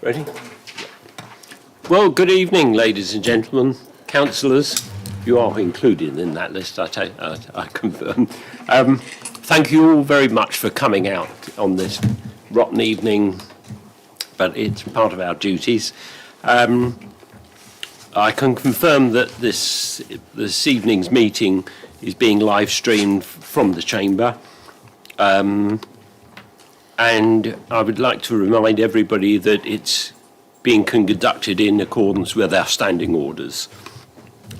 Ready? Well, good evening, ladies and gentlemen, councillors. You are included in that list, I confirm. Thank you all very much for coming out on this rotten evening, but it's part of our duties. I can confirm that this evening's meeting is being live streamed from the chamber. And I would like to remind everybody that it's being conducted in accordance with our standing orders.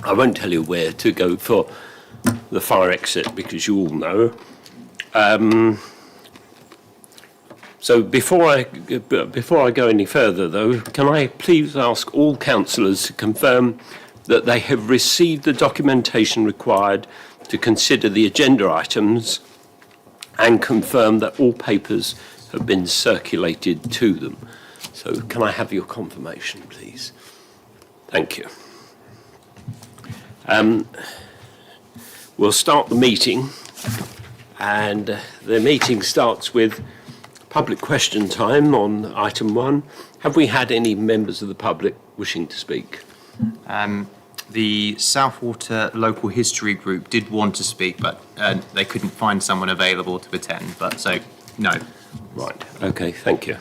I won't tell you where to go for the fire exit because you all know. So before I go any further, though, can I please ask all councillors to confirm that they have received the documentation required to consider the agenda items and confirm that all papers have been circulated to them. So can I have your confirmation, please? Thank you. We'll start the meeting, and the meeting starts with public question time on item 1. Have we had any members of the public wishing to speak? The Southwater Local History Group did want to speak, but they couldn't find someone available to attend, but so, no. Right, okay, thank you.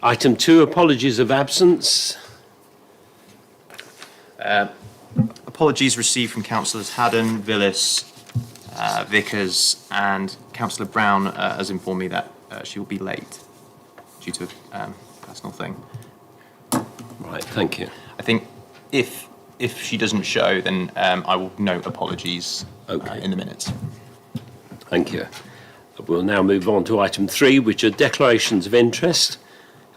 Item 2, apologies of absence. Apologies received from Councillors Haddon, Villis, Vickers, and Councillor Brown has informed me that she will be late due to a personal thing. Right, thank you. I think if she doesn't show, then I will note apologies in the minutes. Thank you. We'll now move on to item 3, which are declarations of interest.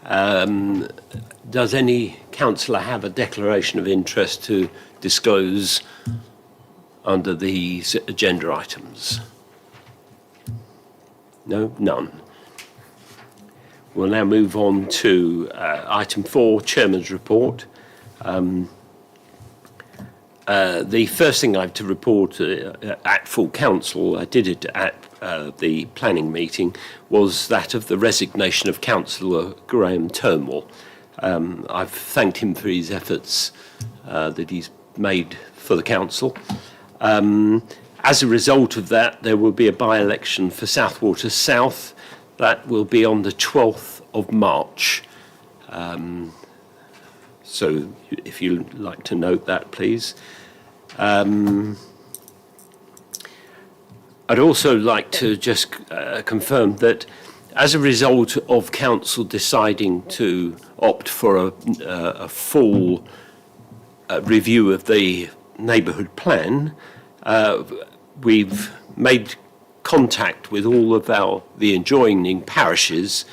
Does any councillor have a declaration of interest to disclose under these agenda items? No? None. We'll now move on to item 4, Chairman's report. The first thing I have to report at full council, I did it at the planning meeting, was that of the resignation of Councillor Graham Turnwell. I've thanked him for his efforts that he's made for the council. As a result of that, there will be a by-election for Southwater South. That will be on the 12th of March. So if you'd like to note that, please. I'd also like to just confirm that as a result of council deciding to opt for a full review of the neighbourhood plan, we've made contact with all of the adjoining parishes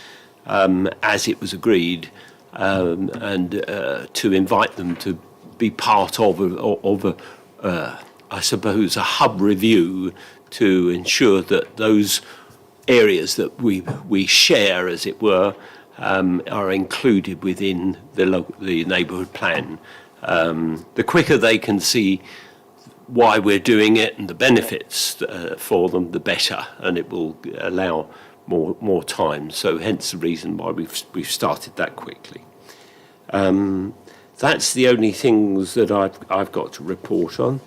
as it was agreed, and to invite them to be part of I suppose, a hub review to ensure that those areas that we share, as it were, are included within the neighbourhood plan. The quicker they can see why we're doing it and the benefits for them, the better, and it will allow more time. So hence the reason why we've started that quickly. That's the only things that I've got to report on.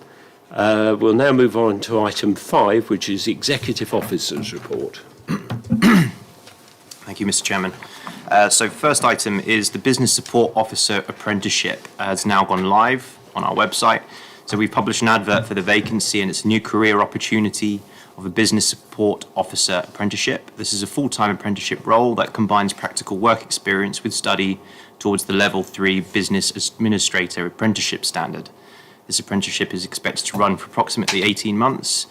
We'll now move on to item 5, which is Executive Officer's Report. Thank you, Mr. Chairman. So first item is the Business Support Officer Apprenticeship has now gone live on our website. So we've published an advert for the vacancy, and it's a new career opportunity of a Business Support Officer Apprenticeship. This is a full-time apprenticeship role that combines practical work experience with study towards the Level 3 Business Administrator Apprenticeship Standard. This apprenticeship is expected to run for approximately 18 months,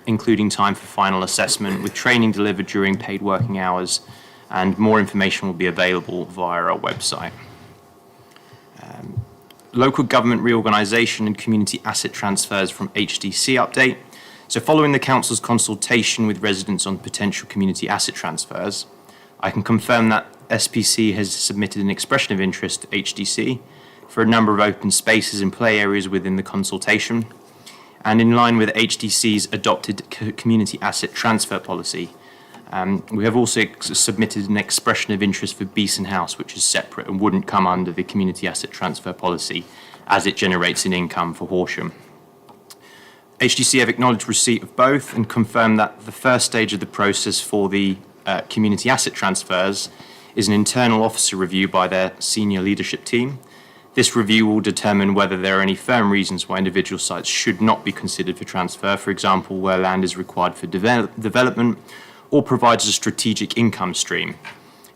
including time for final assessment, with training delivered during paid working hours, and more information will be available via our website. Local government reorganisation and community asset transfers from HDC update. So following the Council's consultation with residents on potential community asset transfers, I can confirm that SPC has submitted an expression of interest to HDC for a number of open spaces and play areas within the consultation. And in line with HDC's adopted community asset transfer policy, We have also submitted an expression of interest for Beeson House, which is separate and wouldn't come under the community asset transfer policy as it generates an income for Horsham. HDC have acknowledged receipt of both and confirmed that the first stage of the process for the community asset transfers is an internal officer review by their senior leadership team. This review will determine whether there are any firm reasons why individual sites should not be considered for transfer, for example, where land is required for development or provides a strategic income stream.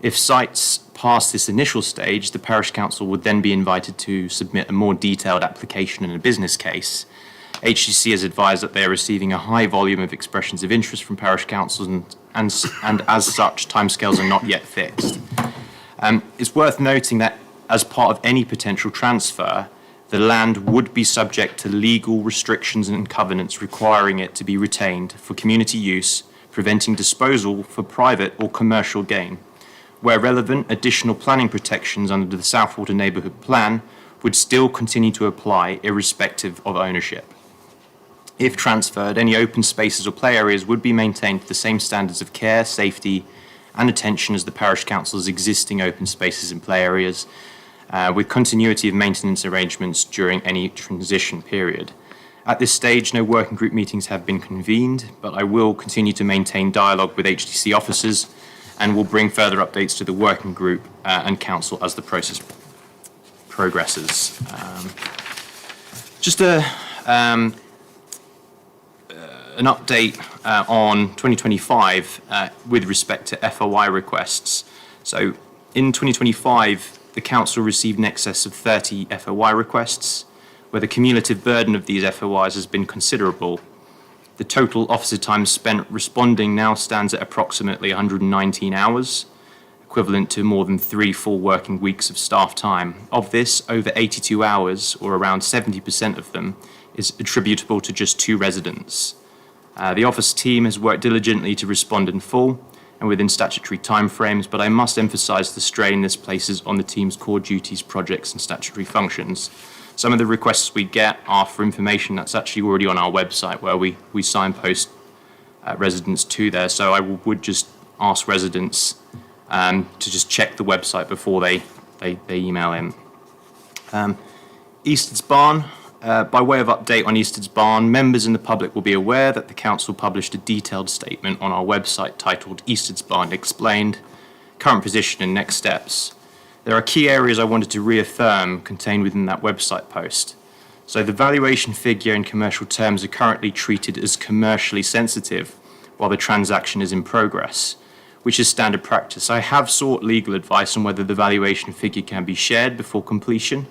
If sites pass this initial stage, the parish council would then be invited to submit a more detailed application and a business case. HDC has advised that they are receiving a high volume of expressions of interest from parish councils and as such, timescales are not yet fixed. It's worth noting that as part of any potential transfer, the land would be subject to legal restrictions and covenants requiring it to be retained for community use, preventing disposal for private or commercial gain. Where relevant, additional planning protections under the Southwater Neighbourhood Plan would still continue to apply irrespective of ownership. If transferred, any open spaces or play areas would be maintained to the same standards of care, safety and attention as the parish council's existing open spaces and play areas, with continuity of maintenance arrangements during any transition period. At this stage, no working group meetings have been convened, but I will continue to maintain dialogue with HDC officers and will bring further updates to the working group and council as the process progresses. Just an update on 2025 with respect to FOI requests. So in 2025, the council received in excess of 30 FOI requests, where the cumulative burden of these FOIs has been considerable. The total officer time spent responding now stands at approximately 119 hours, equivalent to more than 3 full working weeks of staff time. Of this, over 82 hours, or around 70% of them, is attributable to just 2 residents. The office team has worked diligently to respond in full and within statutory timeframes, but I must emphasise the strain this places on the team's core duties, projects and statutory functions. Some of the requests we get are for information that's actually already on our website, where we signpost residents to there. So I would just ask residents to just check the website before they email in. Easteds Barn. By way of update on Easteds Barn, members and the public will be aware that the council published a detailed statement on our website titled Easteds Barn Explained, Current Position and Next Steps. There are key areas I wanted to reaffirm contained within that website post. So the valuation figure in commercial terms are currently treated as commercially sensitive while the transaction is in progress, which is standard practice. I have sought legal advice on whether the valuation figure can be shared before completion,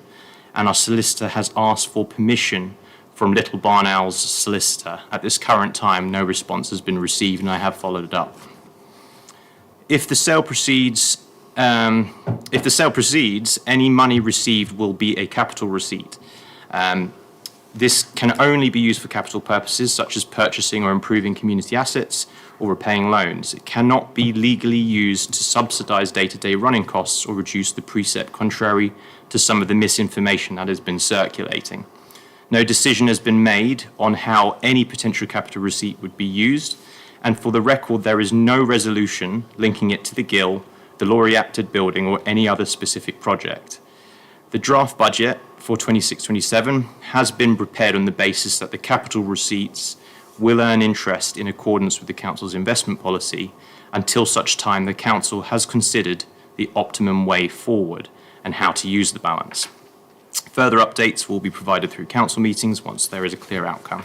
and our solicitor has asked for permission from Little Barn Owl's solicitor. At this current time, no response has been received, and I have followed it up. If the sale proceeds, any money received will be a capital receipt. This can only be used for capital purposes, such as purchasing or improving community assets or repaying loans. It cannot be legally used to subsidise day-to-day running costs or reduce the precept, contrary to some of the misinformation that has been circulating. No decision has been made on how any potential capital receipt would be used, and for the record, there is no resolution linking it to the GIL, the Laurie-Apted building, or any other specific project. The draft budget for 26-27 has been prepared on the basis that the capital receipts will earn interest in accordance with the council's investment policy until such time the council has considered the optimum way forward and how to use the balance. Further updates will be provided through council meetings once there is a clear outcome.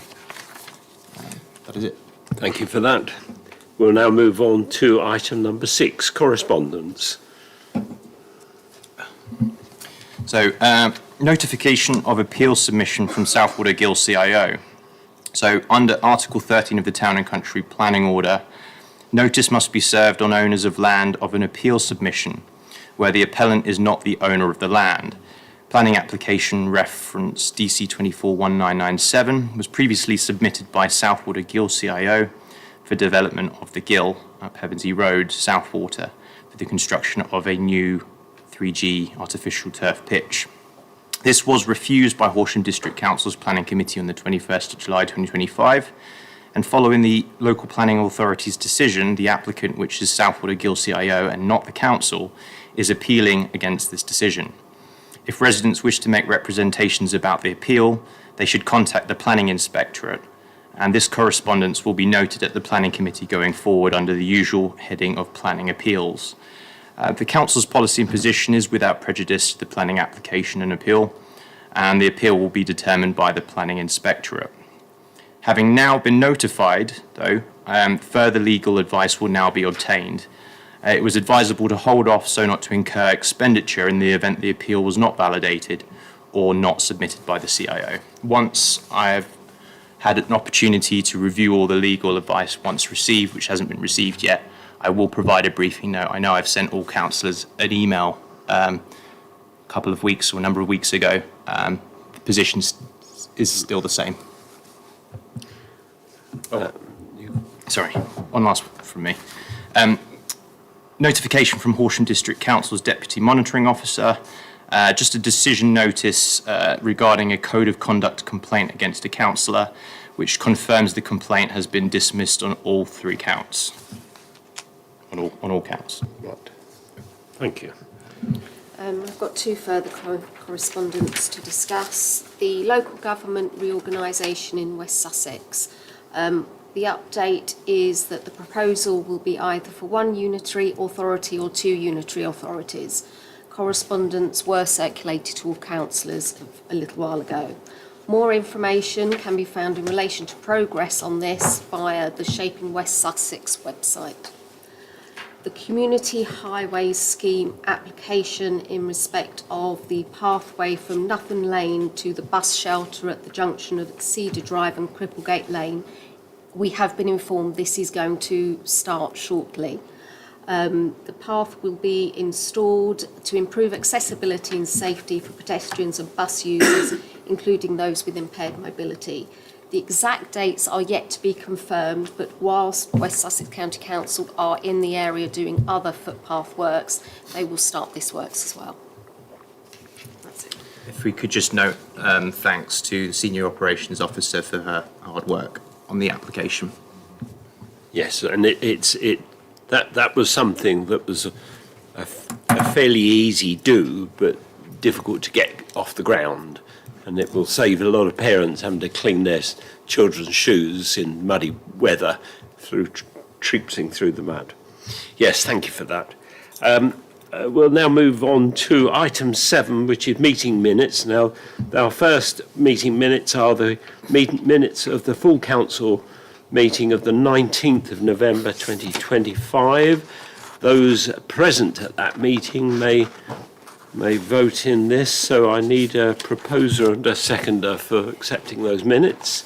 That is it. Thank you for that. We'll now move on to item number 6, correspondence. So, notification of appeal submission from Southwater GIL CIO. So, under Article 13 of the Town and Country Planning Order, notice must be served on owners of land of an appeal submission where the appellant is not the owner of the land. Planning application reference DC 241997 was previously submitted by Southwater GIL CIO for development of the GIL at Pevensey Road, Southwater, for the construction of a new 3G artificial turf pitch. This was refused by Horsham District Council's Planning Committee on the 21st of July 2025, And following the local planning authority's decision, the applicant, which is Southwold Gill CIO and not the council, is appealing against this decision. If residents wish to make representations about the appeal, they should contact the Planning Inspectorate, and this correspondence will be noted at the Planning Committee going forward under the usual heading of Planning Appeals. The Council's policy and position is without prejudice to the planning application and appeal, and the appeal will be determined by the Planning Inspectorate. Having now been notified, though, further legal advice will now be obtained. It was advisable to hold off so not to incur expenditure in the event the appeal was not validated or not submitted by the CIO. Once I have had an opportunity to review all the legal advice once received, which hasn't been received yet, I will provide a briefing note. I know I've sent all councillors an email a couple of weeks or a number of weeks ago. The position is still the same. Sorry, one last from me. Notification from Horsham District Council's Deputy Monitoring Officer. Just a decision notice regarding a code of conduct complaint against a councillor, which confirms the complaint has been dismissed on all 3 counts. On all counts. Right. Thank you. I've got 2 further correspondence to discuss. The local government reorganisation in West Sussex. The update is that the proposal will be either for 1 unitary authority or 2 unitary authorities. Correspondence were circulated to all councillors a little while ago. More information can be found in relation to progress on this via the Shaping West Sussex website. The Community Highways Scheme application in respect of the pathway from Nuthan Lane to the bus shelter at the junction of Cedar Drive and Cripplegate Lane, we have been informed this is going to start shortly. The path will be installed to improve accessibility and safety for pedestrians and bus users, including those with impaired mobility. The exact dates are yet to be confirmed, but whilst West Sussex County Council are in the area doing other footpath works, they will start this works as well. That's it. If we could just note thanks to the Senior Operations Officer for her hard work on the application. Yes, and that was something that was a fairly easy do, but difficult to get off the ground. And it will save a lot of parents having to clean their children's shoes in muddy weather through traipsing through the mud. Yes, thank you for that. We'll now move on to item 7, which is meeting minutes. Now, our first meeting minutes are the minutes of the full council meeting of the 19th of November 2025. Those present at that meeting may vote in this, so I need a proposer and a seconder for accepting those minutes.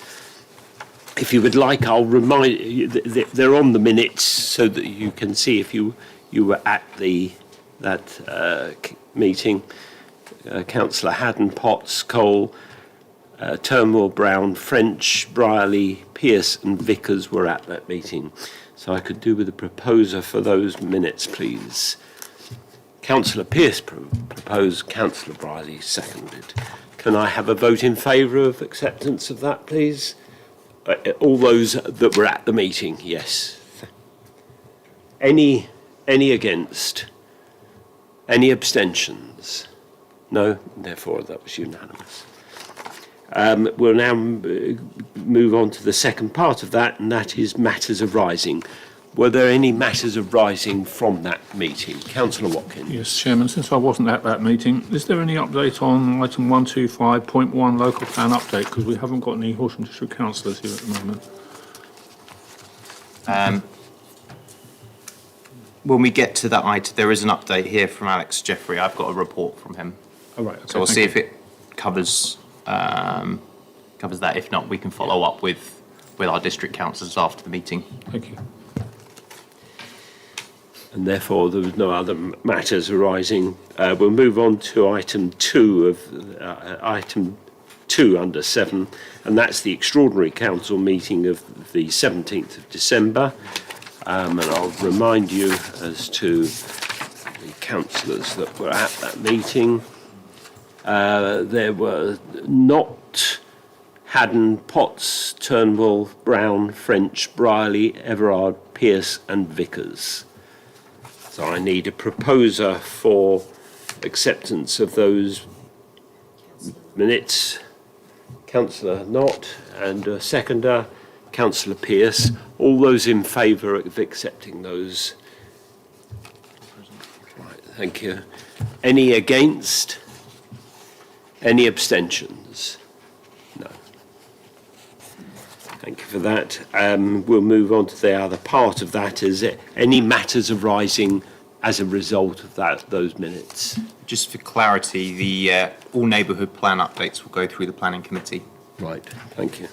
If you would like, I'll remind you, they're on the minutes so that you can see if you were at that meeting. Councillor Haddon, Potts, Cole, Turnbull, Brown, French, Brierley, Pearce and Vickers were at that meeting. So I could do with a proposer for those minutes, please. Councillor Pearce proposed, Councillor Brierley seconded. Can I have a vote in favour of acceptance of that, please? All those that were at the meeting, yes. Any against? Any abstentions? No, therefore that was unanimous. We'll now move on to the second part of that, and that is matters arising. Were there any matters arising from that meeting? Councillor Watkin. Yes, Chairman, since I wasn't at that meeting, is there any update on item 125.1 local plan update? Because we haven't got any Horsham District councillors here at the moment. When we get to that item, there is an update here from Alex Jeffrey. I've got a report from him. Oh, right. Okay, So we'll see if it covers that. If not, we can follow up with our district councillors after the meeting. Thank you. And therefore there was no other matters arising. We'll move on to item 2 under 7, and that's the extraordinary council meeting of the 17th of December. And I'll remind you as to the councillors that were at that meeting. There were not Haddon, Potts, Turnbull, Brown, French, Brierley, Everard, Pearce and Vickers. So I need a proposer for acceptance of those minutes. Councillor Knott, and a seconder, Councillor Pearce. All those in favour of accepting those? Right, thank you. Any against? Any abstentions? No. Thank you for that. We'll move on to the other part of that. Is it any matters arising as a result of those minutes? Just for clarity, the all neighbourhood plan updates will go through the planning committee. Right, thank you.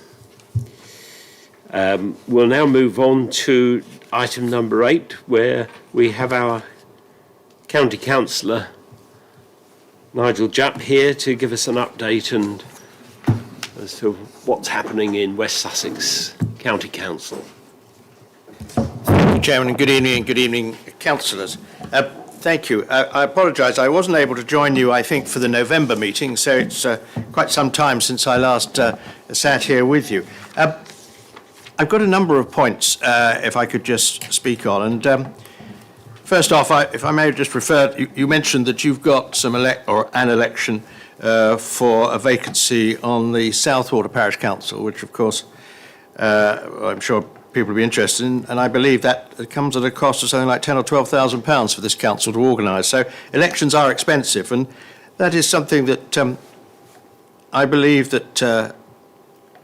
We'll now move on to item number 8, where we have our County Councillor, Nigel Jupp, here to give us an update and as to what's happening in West Sussex County Council. Thank you, Chairman, and good evening, councillors. Thank you. I apologise, I wasn't able to join you, I think, for the November meeting, so it's quite some time since I last sat here with you. I've got a number of points, if I could just speak on. And first off, if I may just refer, you mentioned that you've got an election for a vacancy on the Southwater Parish Council, which, of course, I'm sure people will be interested in, and I believe that it comes at a cost of something like £10,000 or £12,000 for this council to organise. So elections are expensive, and that is something that I believe that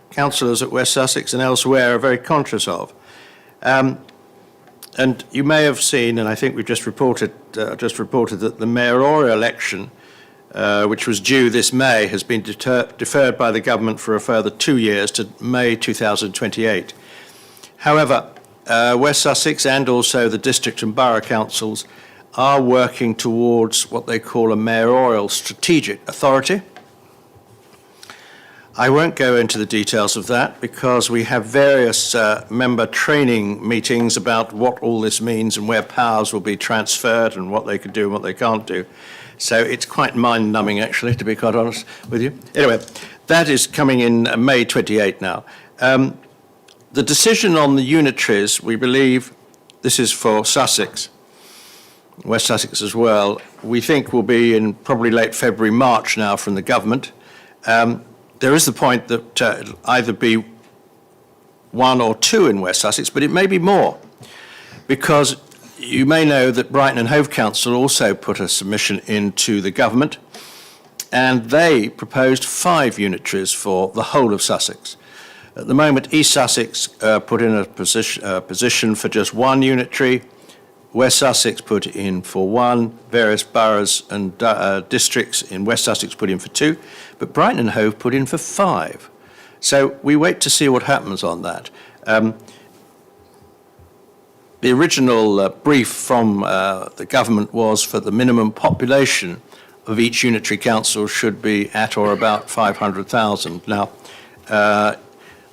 councillors at West Sussex and elsewhere are very conscious of. And you may have seen, and I think we've just reported that the mayoral election, which was due this May, has been deferred by the government for a further 2 years to May 2028. However, West Sussex and also the district and borough councils are working towards what they call a mayoral strategic authority. I won't go into the details of that because we have various member training meetings about what all this means and where powers will be transferred and what they can do and what they can't do. So it's quite mind-numbing, actually, to be quite honest with you. Anyway, that is coming in May 28 now. The decision on the unitaries, we believe, this is for Sussex, West Sussex as well, we think will be in probably late February, March now from the government. There is the point that it'll either be 1 or 2 in West Sussex, but it may be more, because you may know that Brighton and Hove Council also put a submission into the government, and they proposed 5 unitaries for the whole of Sussex. At the moment, East Sussex put in a position for just 1 unitary. West Sussex put in for 1. Various boroughs and districts in West Sussex put in for 2. But Brighton and Hove put in for 5. So we wait to see what happens on that. The original brief from the government was for the minimum population of each unitary council should be at or about 500,000. Now,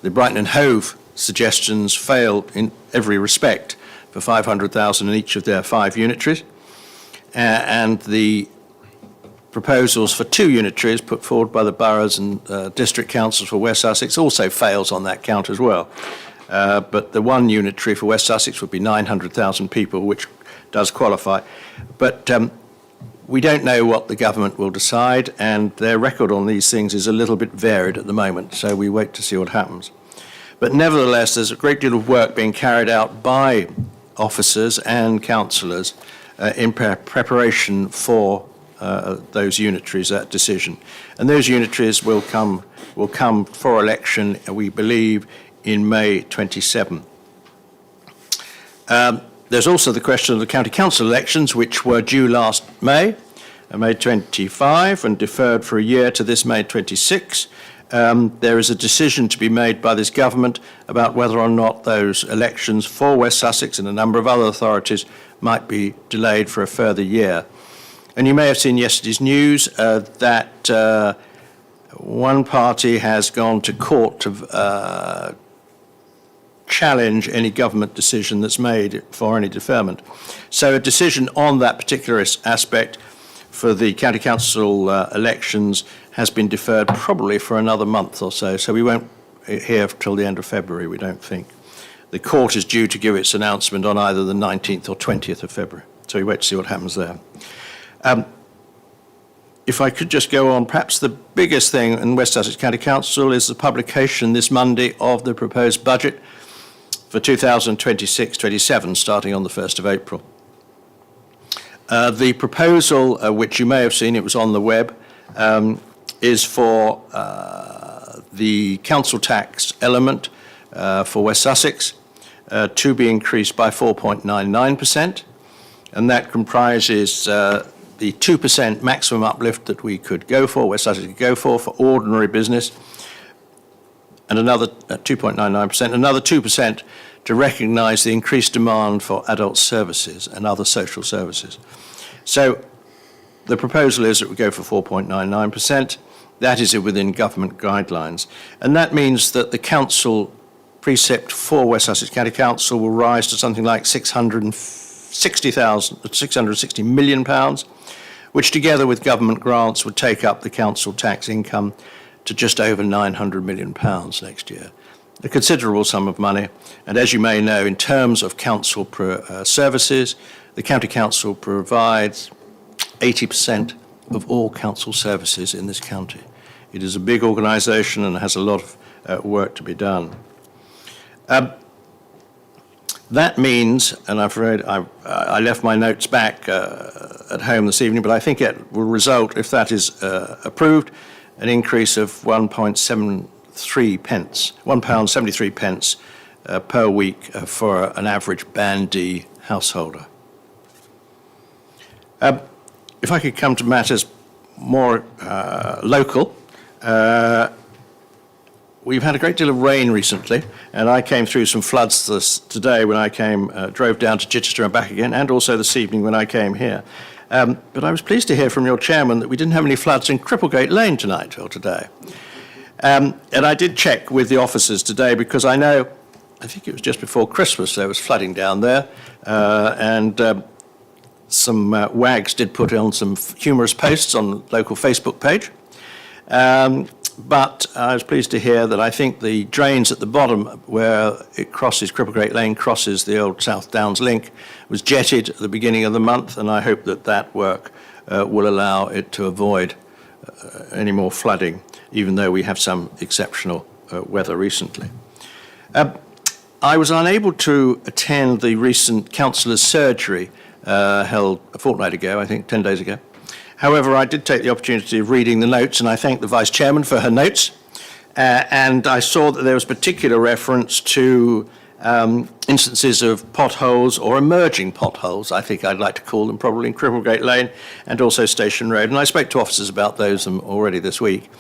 the Brighton and Hove suggestions failed in every respect for 500,000 in each of their 5 unitaries. And the proposals for 2 unitaries put forward by the boroughs and district councils for West Sussex also fails on that count as well. But the 1 unitary for West Sussex would be 900,000 people, which does qualify. But we don't know what the government will decide, and their record on these things is a little bit varied at the moment, so we wait to see what happens. But nevertheless, there's a great deal of work being carried out by officers and councillors in preparation for those unitaries, that decision. And those unitaries will come for election, we believe, in May 27. There's also the question of the county council elections, which were due last May, May 25, and deferred for a year to this May 26. There is a decision to be made by this government about whether or not those elections for West Sussex and a number of other authorities might be delayed for a further year. And you may have seen yesterday's news that one party has gone to court to challenge any government decision that's made for any deferment. So a decision on that particular aspect for the county council elections has been deferred probably for another month or so. So we won't hear till the end of February, we don't think. The court is due to give its announcement on either the 19th or 20th of February. So we wait to see what happens there. If I could just go on, perhaps the biggest thing in West Sussex County Council is the publication this Monday of the proposed budget for 2026-27, starting on the 1st of April. The proposal, which you may have seen, it was on the web, is for the council tax element for West Sussex to be increased by 4.99%, and that comprises the 2% maximum uplift that we could go for, West Sussex could go for ordinary business, and another 2.99%, another 2% to recognise the increased demand for adult services and other social services. So the proposal is that we go for 4.99%. That is within government guidelines. And that means that the council precept for West Sussex County Council will rise to something like £660 million, which together with government grants would take up the council tax income to just over £900 million next year. A considerable sum of money. And as you may know, in terms of council services, the County Council provides 80% of all council services in this county. It is a big organisation and has a lot of work to be done. That means, and I'm afraid I left my notes back at home this evening, but I think it will result, if that is approved, an increase of £1.73 per week for an average Band D householder. If I could come to matters more local, we've had a great deal of rain recently, and I came through some floods today when I drove down to Chichester and back again, and also this evening when I came here. But I was pleased to hear from your chairman that we didn't have any floods in Cripplegate Lane tonight or today. And I did check with the officers today because I think it was just before Christmas there was flooding down there, and some wags did put on some humorous posts on the local Facebook page. But I was pleased to hear that I think the drains at the bottom where it crosses, Cripplegate Lane crosses the old South Downs link, was jetted at the beginning of the month, and I hope that that work will allow it to avoid any more flooding, even though we have some exceptional weather recently. I was unable to attend the recent councillors' surgery held a fortnight ago, I think 10 days ago. However, I did take the opportunity of reading the notes, and I thank the Vice Chairman for her notes. And I saw that there was particular reference to instances of potholes or emerging potholes, I think I'd like to call them, probably in Cripplegate Lane and also Station Road. And I spoke to officers about those already this week,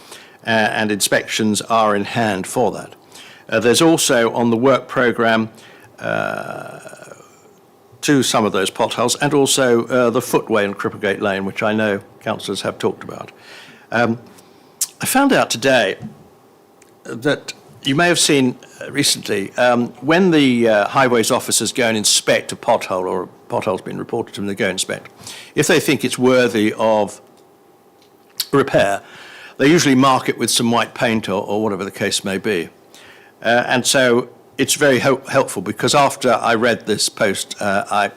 and inspections are in hand for that. There's also on the work programme to some of those potholes, and also the footway in Cripplegate Lane, which I know councillors have talked about. I found out today that you may have seen recently, when the highways officers go and inspect a pothole, or a pothole's been reported to them, they go inspect. If they think it's worthy of repair, they usually mark it with some white paint or whatever the case may be. And so it's very helpful, because after I read this post, I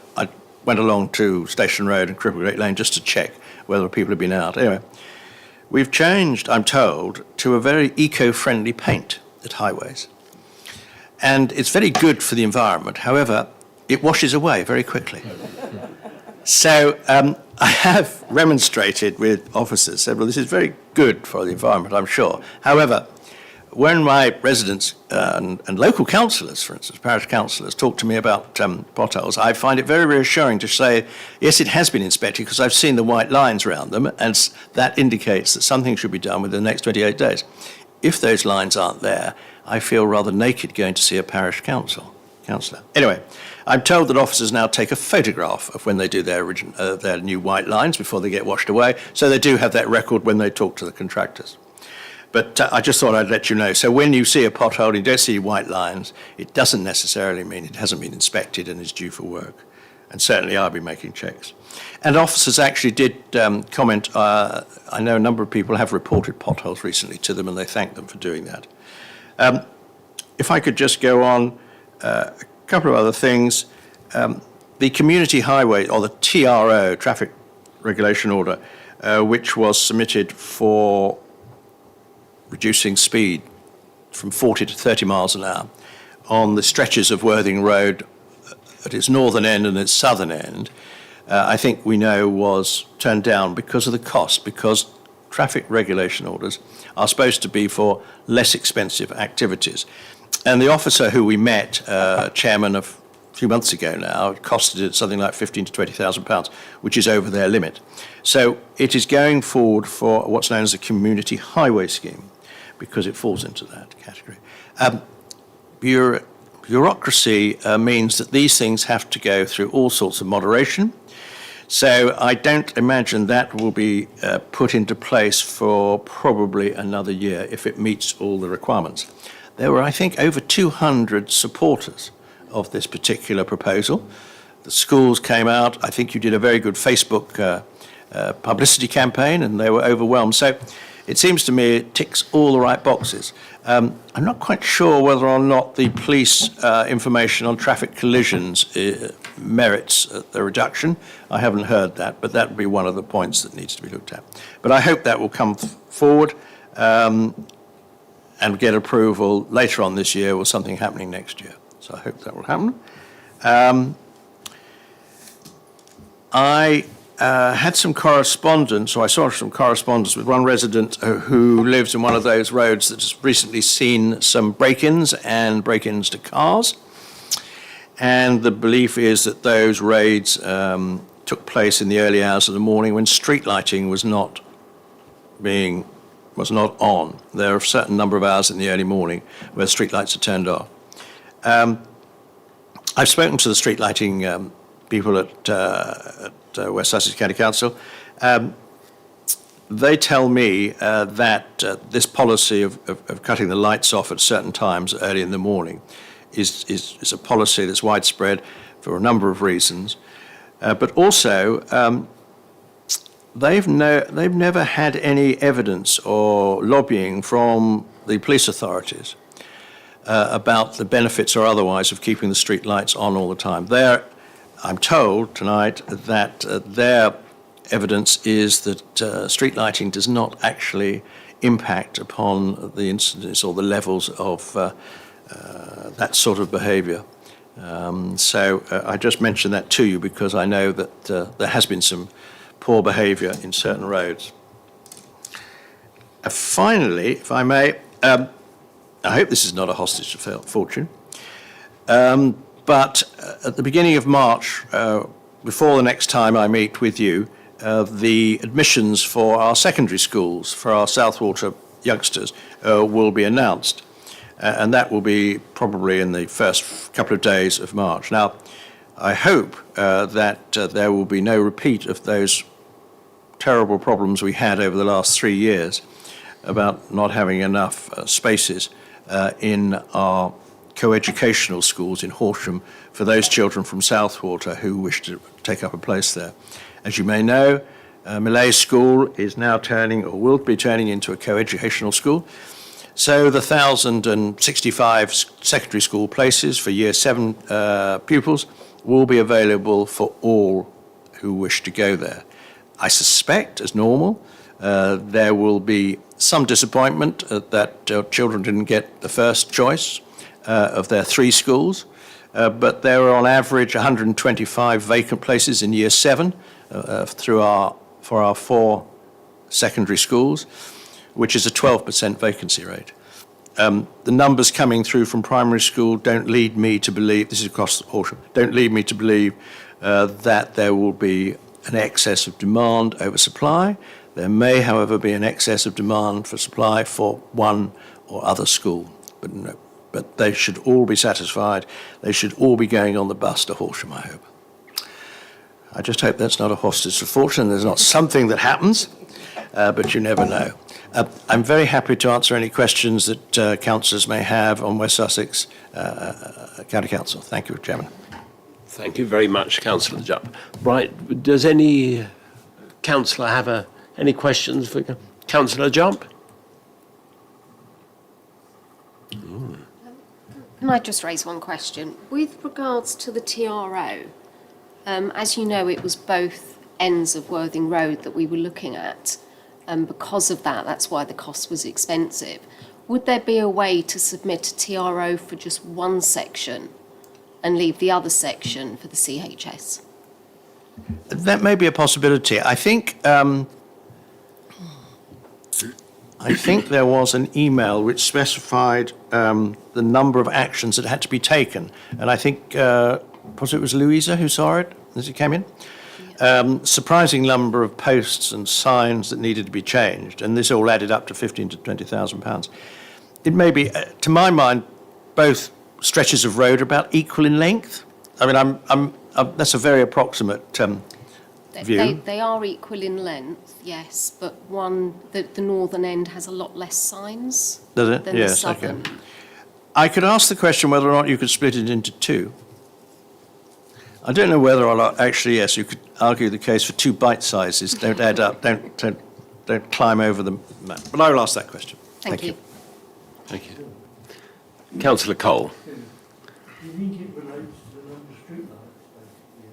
went along to Station Road and Cripplegate Lane just to check whether people had been out. Anyway, we've changed, I'm told, to a very eco-friendly paint at highways. And it's very good for the environment. However, it washes away very quickly. So I have remonstrated with officers, said, well, this is very good for the environment, I'm sure. However, when my residents and local councillors, for instance, parish councillors, talk to me about potholes, I find it very reassuring to say, yes, it has been inspected, because I've seen the white lines around them, and that indicates that something should be done within the next 28 days. If those lines aren't there, I feel rather naked going to see a parish councillor. Anyway, I'm told that officers now take a photograph of when they do their new white lines before they get washed away, so they do have that record when they talk to the contractors. But I just thought I'd let you know. So when you see a pothole and you don't see white lines, it doesn't necessarily mean it hasn't been inspected and is due for work. And certainly I'll be making checks. And officers actually did comment. I know a number of people have reported potholes recently to them, and they thank them for doing that. If I could just go on, a couple of other things. The community highway, or the TRO, Traffic Regulation Order, which was submitted for reducing speed from 40 to 30 miles an hour on the stretches of Worthing Road at its northern end and its southern end, I think we know was turned down because of the cost, because traffic regulation orders are supposed to be for less expensive activities. And the officer who we met, Chairman, a few months ago now, it costed it something like £15,000 to £20,000, which is over their limit. So it is going forward for what's known as a community highway scheme, because it falls into that category. Bureaucracy means that these things have to go through all sorts of moderation. So I don't imagine that will be put into place for probably another year if it meets all the requirements. There were, I think, over 200 supporters of this particular proposal. The schools came out. I think you did a very good Facebook publicity campaign, and they were overwhelmed. So it seems to me it ticks all the right boxes. I'm not quite sure whether or not the police information on traffic collisions merits a reduction. I haven't heard that, but that would be one of the points that needs to be looked at. But I hope that will come forward and get approval later on this year, or something happening next year. So I hope that will happen. I had some correspondence, or I saw some correspondence with one resident who lives in one of those roads that has recently seen some break-ins and break-ins to cars. And the belief is that those raids took place in the early hours of the morning when street lighting was not on. There are a certain number of hours in the early morning where street lights are turned off. I've spoken to the street lighting people at West Sussex County Council. They tell me that this policy of cutting the lights off at certain times early in the morning is a policy that's widespread for a number of reasons. But also, they've never had any evidence or lobbying from the police authorities about the benefits or otherwise of keeping the street lights on all the time. I'm told tonight that their evidence is that street lighting does not actually impact upon the incidence or the levels of that sort of behaviour. So I just mentioned that to you because I know that there has been some poor behaviour in certain roads. Finally, if I may, I hope this is not a hostage to fortune, but at the beginning of March, before the next time I meet with you, the admissions for our secondary schools, for our Southwater youngsters, will be announced. And that will be probably in the first couple of days of March. Now, I hope that there will be no repeat of those terrible problems we had over the last 3 years about not having enough spaces in our co-educational schools in Horsham for those children from Southwater who wish to take up a place there. As you may know, Millay School is now turning, or will be turning, into a co-educational school. So the 1,065 secondary school places for Year 7 pupils will be available for all who wish to go there. I suspect, as normal, there will be some disappointment that children didn't get the first choice of their 3 schools, but there are on average 125 vacant places in Year 7 for our 4 secondary schools, which is a 12% vacancy rate. The numbers coming through from primary school don't lead me to believe, this is across Horsham, don't lead me to believe that there will be an excess of demand over supply. There may, however, be an excess of demand for supply for one or other school, but they should all be satisfied. They should all be going on the bus to Horsham, I hope. I just hope that's not a hostage to fortune. There's not something that happens, but you never know. I'm very happy to answer any questions that councillors may have on West Sussex County Council. Thank you, Chairman. Thank you very much, Councillor Jupp. Right, does any councillor have any questions for Councillor Jupp? Can I just raise one question? With regards to the TRO, as you know, it was both ends of Worthing Road that we were looking at. And because of that, that's why the cost was expensive. Would there be a way to submit a TRO for just one section and leave the other section for the CHS? That may be a possibility. I think there was an email which specified the number of actions that had to be taken, and I think possibly it was Louisa who saw it as it came in. Surprising number of posts and signs that needed to be changed, and this all added up to £15,000 to £20,000. It may be, to my mind, both stretches of road are about equal in length. I mean, that's a very approximate view. They are equal in length, yes, but the northern end has a lot less signs Does it? than Yes, the southern. okay. I could ask the question whether or not you could split it into two. I don't know whether or not, actually, yes, you could argue the case for two bite sizes. Don't add up, don't climb over the map. But I will ask that question. Thank you. Thank you. Councillor Cole. Do you think it relates to the number of streetlights, basically, in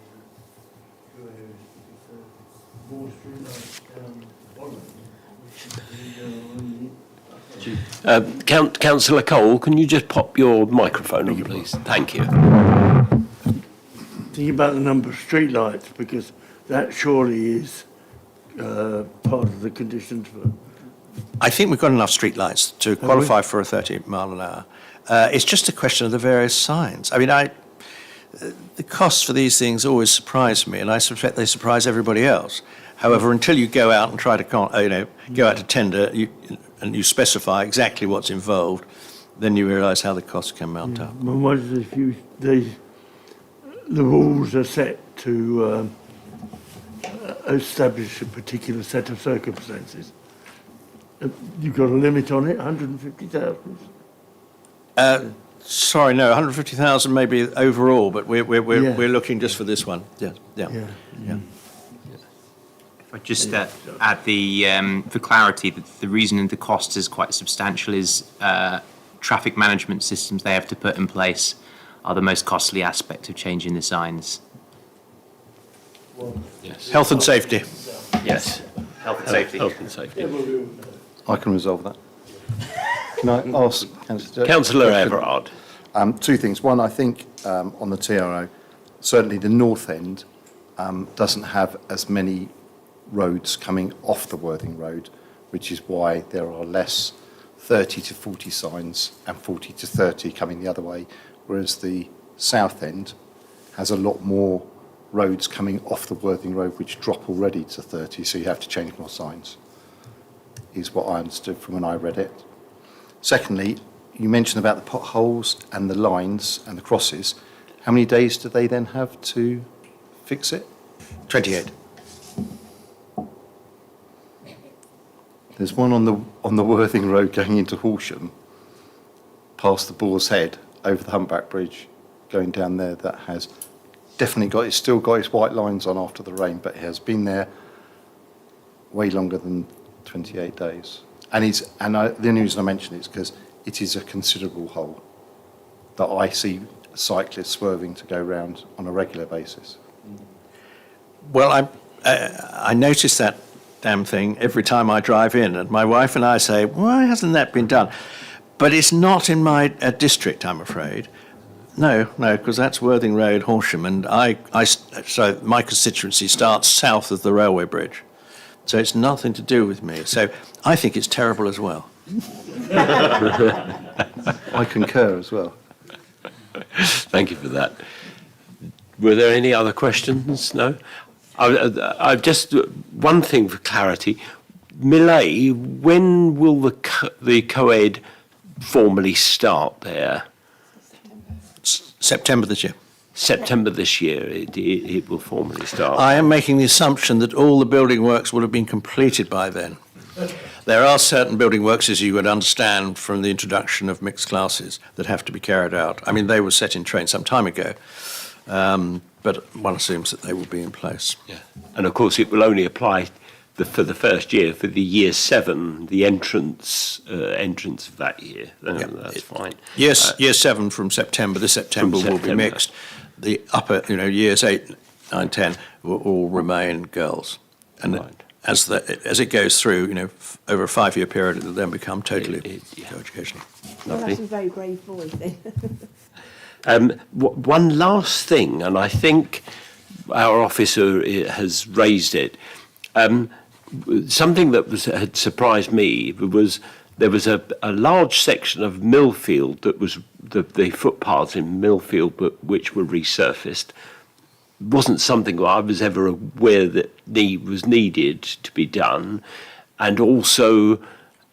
two areas? Because more streetlights down Bolton, which is Councillor Cole, can you just pop your microphone on, please? Thank you. Think about the number of streetlights, because that surely is part of the conditions for. I think we've got enough streetlights to qualify for a 30 mile an hour. It's just a question of the various signs. I mean, the costs for these things always surprise me, and I suspect they surprise everybody else. However, until you go out and try to, go out to tender and you specify exactly what's involved, then you realise how the costs can mount up. Well, what if the rules are set to establish a particular set of circumstances? You've got a limit on it, 150,000? Sorry, no, 150,000 maybe overall, but we're looking just for this one. Yeah. Yeah. If I just add for clarity, the reason the cost is quite substantial is traffic management systems they have to put in place are the most costly aspect of changing the signs. Yes. Health and safety. Yes. Health and safety. Health and safety. I can resolve that. Can I ask Councillor Everard. two things? One, I think on the TRO, certainly the north end doesn't have as many roads coming off the Worthing Road, which is why there are less 30 to 40 signs and 40 to 30 coming the other way, whereas the south end has a lot more roads coming off the Worthing Road which drop already to 30, so you have to change more signs, is what I understood from when I read it. Secondly, you mentioned about the potholes and the lines and the crosses. How many days do they then have to fix it? 28. There's one on the Worthing Road going into Horsham, past the Boar's Head, over the Humpback Bridge, going down there, that has definitely it's still got its white lines on after the rain, but it has been there way longer than 28 days. And the only reason I mention it is because it is a considerable hole that I see cyclists swerving to go round on a regular basis. Well, I notice that damn thing every time I drive in, and my wife and I say, why hasn't that been done? But it's not in my district, I'm afraid. No, because that's Worthing Road, Horsham, and so my constituency starts south of the railway bridge. So it's nothing to do with me. So I think it's terrible as well. I concur as well. Thank you for that. Were there any other questions? No? I've just, one thing for clarity. Millais, when will the co-ed formally start there? September this year. September this year, it will formally start. I am making the assumption that all the building works will have been completed by then. There are certain building works, as you would understand from the introduction of mixed classes, that have to be carried out. I mean, they were set in train some time ago, but one assumes that they will be in place. Yeah. And of course, it will only apply for the first year, for the year 7, the entrance of that year. That's fine. Yes, year 7 from September, this September will be September. mixed. The upper, years 8, 9, 10 will all remain girls. And Right. as it goes through, over a 5-year period, it'll then become totally co-educational. Well, Lovely. that's a very brave boy then. One last thing, and I think our officer has raised it. Something that had surprised me was there was a large section of Millfield that was the footpaths in Millfield which were resurfaced. Wasn't something I was ever aware that was needed to be done, and also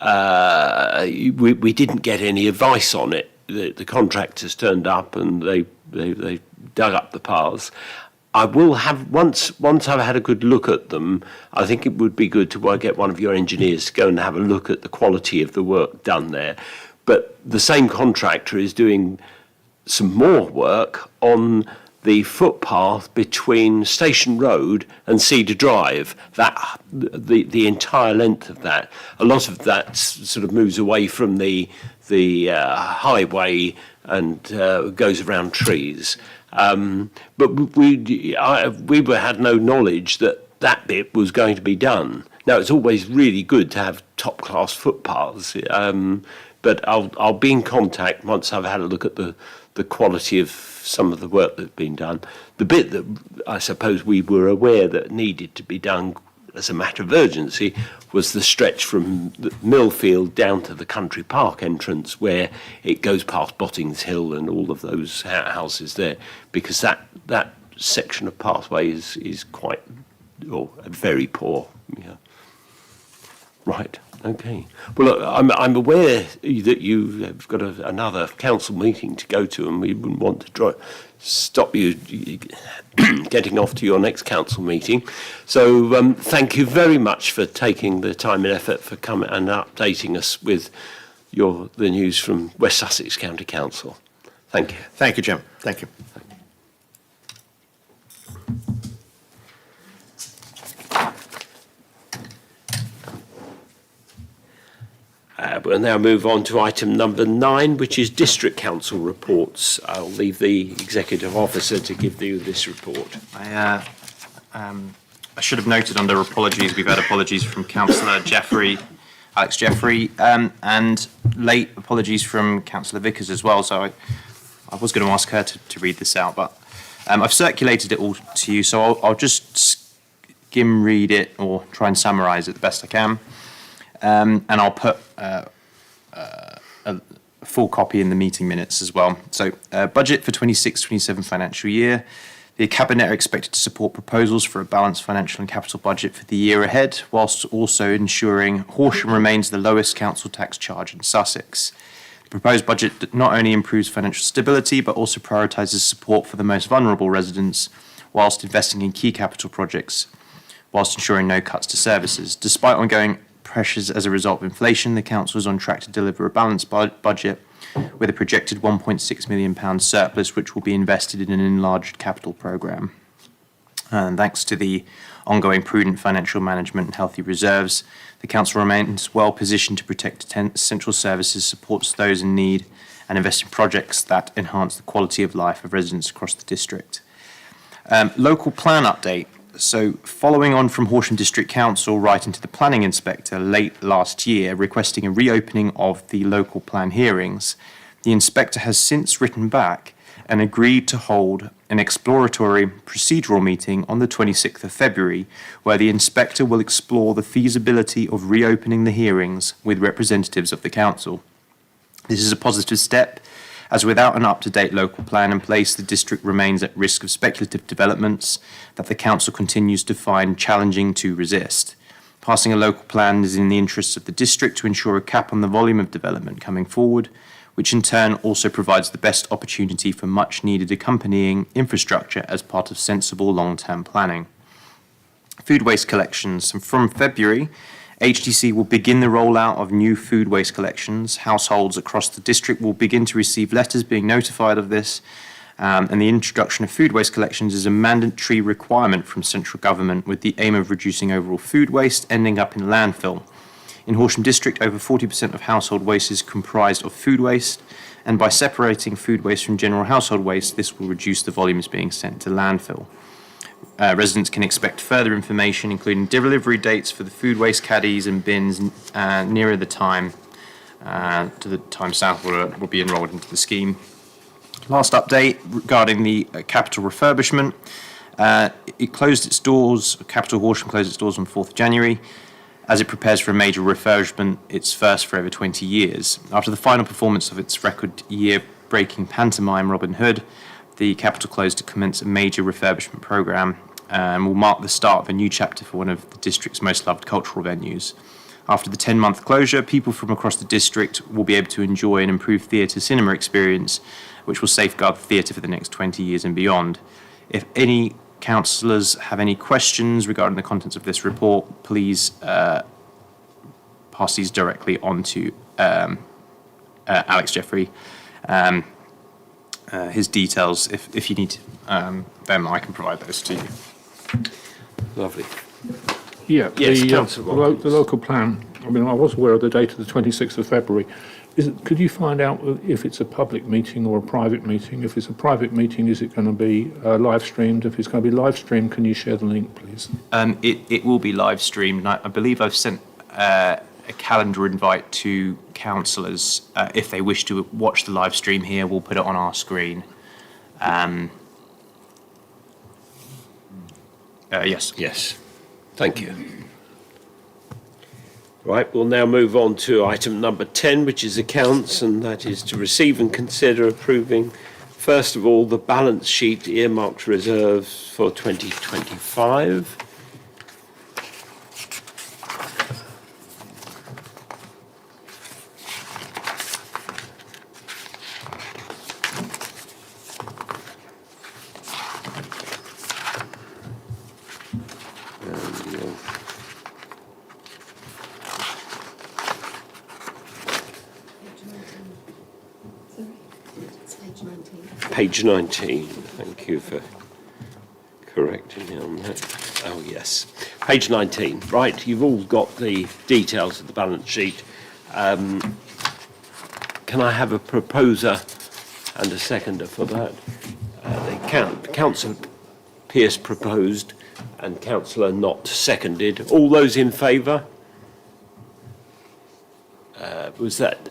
we didn't get any advice on it. The contractors turned up and they dug up the paths. I will have once I've had a good look at them. I think it would be good to get one of your engineers to go and have a look at the quality of the work done there. But the same contractor is doing some more work on the footpath between Station Road and Cedar Drive. That the entire length of that. A lot of that sort of moves away from the highway and goes around trees. But we had no knowledge that bit was going to be done. Now, it's always really good to have top-class footpaths, but I'll be in contact once I've had a look at the quality of some of the work that's been done. The bit that I suppose we were aware that needed to be done as a matter of urgency was the stretch from the Millfield down to the Country Park entrance, where it goes past Botting's Hill and all of those houses there, because that section of pathway is quite very poor. Yeah. Right. Okay. Well, look, I'm aware that you have got another council meeting to go to, and we wouldn't want to stop you getting off to your next council meeting. So thank you very much for taking the time and effort for coming and updating us with the news from West Sussex County Council. Thank you. Thank you, Jim. Thank you. We'll now move on to item number 9, which is District Council reports. I'll leave the Executive Officer to give you this report. I should have noted under apologies, we've had apologies from Councillor Alex Jeffrey, and late apologies from Councillor Vickers as well. So I was going to ask her to read this out, but I've circulated it all to you, so I'll just skim read it or try and summarise it the best I can. And I'll put a full copy in the meeting minutes as well. So, budget for 26-27 financial year. The Cabinet are expected to support proposals for a balanced financial and capital budget for the year ahead, whilst also ensuring Horsham remains the lowest council tax charge in Sussex. The proposed budget not only improves financial stability, but also prioritises support for the most vulnerable residents, whilst investing in key capital projects, whilst ensuring no cuts to services. Despite ongoing pressures as a result of inflation, the council is on track to deliver a balanced budget with a projected £1.6 million surplus, which will be invested in an enlarged capital programme. And thanks to the ongoing prudent financial management and healthy reserves, the council remains well positioned to protect essential services, supports those in need, and invest in projects that enhance the quality of life of residents across the district. Local plan update. So, following on from Horsham District Council writing to the planning inspector late last year requesting a reopening of the local plan hearings, the inspector has since written back and agreed to hold an exploratory procedural meeting on the 26th of February, where the inspector will explore the feasibility of reopening the hearings with representatives of the council. This is a positive step, as without an up-to-date local plan in place, the district remains at risk of speculative developments that the council continues to find challenging to resist. Passing a local plan is in the interests of the district to ensure a cap on the volume of development coming forward, which in turn also provides the best opportunity for much-needed accompanying infrastructure as part of sensible long-term planning. Food waste collections. And from February, HDC will begin the rollout of new food waste collections. Households across the district will begin to receive letters being notified of this, And the introduction of food waste collections is a mandatory requirement from central government with the aim of reducing overall food waste ending up in landfill. In Horsham District, over 40% of household waste is comprised of food waste, and by separating food waste from general household waste, this will reduce the volumes being sent to landfill. Residents can expect further information, including delivery dates for the food waste caddies and bins nearer the time to the time staff will be enrolled into the scheme. Last update regarding the Capital refurbishment. It closed its doors, Capital Horsham closed its doors on 4th of January as it prepares for a major refurbishment, its first for over 20 years. After the final performance of its record year-breaking pantomime Robin Hood, the Capital closed to commence a major refurbishment programme and will mark the start of a new chapter for one of the district's most loved cultural venues. After the 10-month closure, people from across the district will be able to enjoy an improved theatre cinema experience, which will safeguard the theatre for the next 20 years and beyond. If any councillors have any questions regarding the contents of this report, please pass these directly on to Alex Jeffrey. His details, if you need them, I can provide those to you. Lovely. Yeah, Yes, the, Councillor Watkins. the local plan, I mean, I was aware of the date of the 26th of February. Could you find out if it's a public meeting or a private meeting? If it's a private meeting, is it going to be live streamed? If it's going to be live streamed, can you share the link, please? It will be live streamed. And I believe I've sent a calendar invite to councillors. If they wish to watch the live stream here, we'll put it on our screen. Yes. Yes. Thank you. Right, we'll now move on to item number 10, which is accounts, and that is to receive and consider approving, first of all, the balance sheet earmarked reserves for 2025. It's page 19. Page 19, thank you for correcting me on that. Oh, yes. Page 19, right, you've all got the details of the balance sheet. Can I have a proposer and a seconder for that? Councillor Pearce proposed and Councillor Knott seconded. All those in favour? Was that...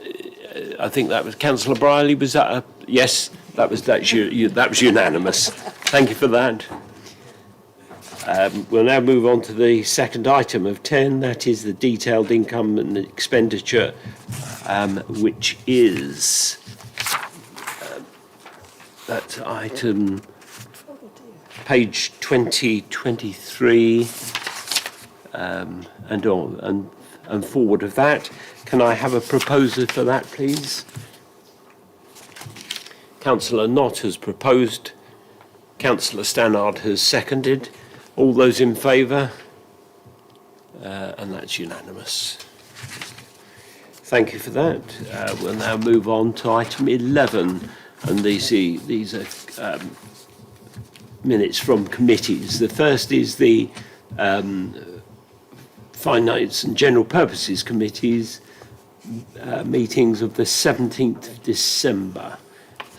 I think that was Councillor Brierley. Was that a yes? That was unanimous. Thank you for that. We'll now move on to the second item of 10. That is the detailed income and expenditure, which is that item page 2023 and forward of that. Can I have a proposer for that, please? Councillor Knott has proposed. Councillor Stannard has seconded. All those in favour? And that's unanimous. Thank you for that. We'll now move on to item 11, and these are minutes from committees. The first is the Finance and General Purposes Committees meetings of the 17th of December.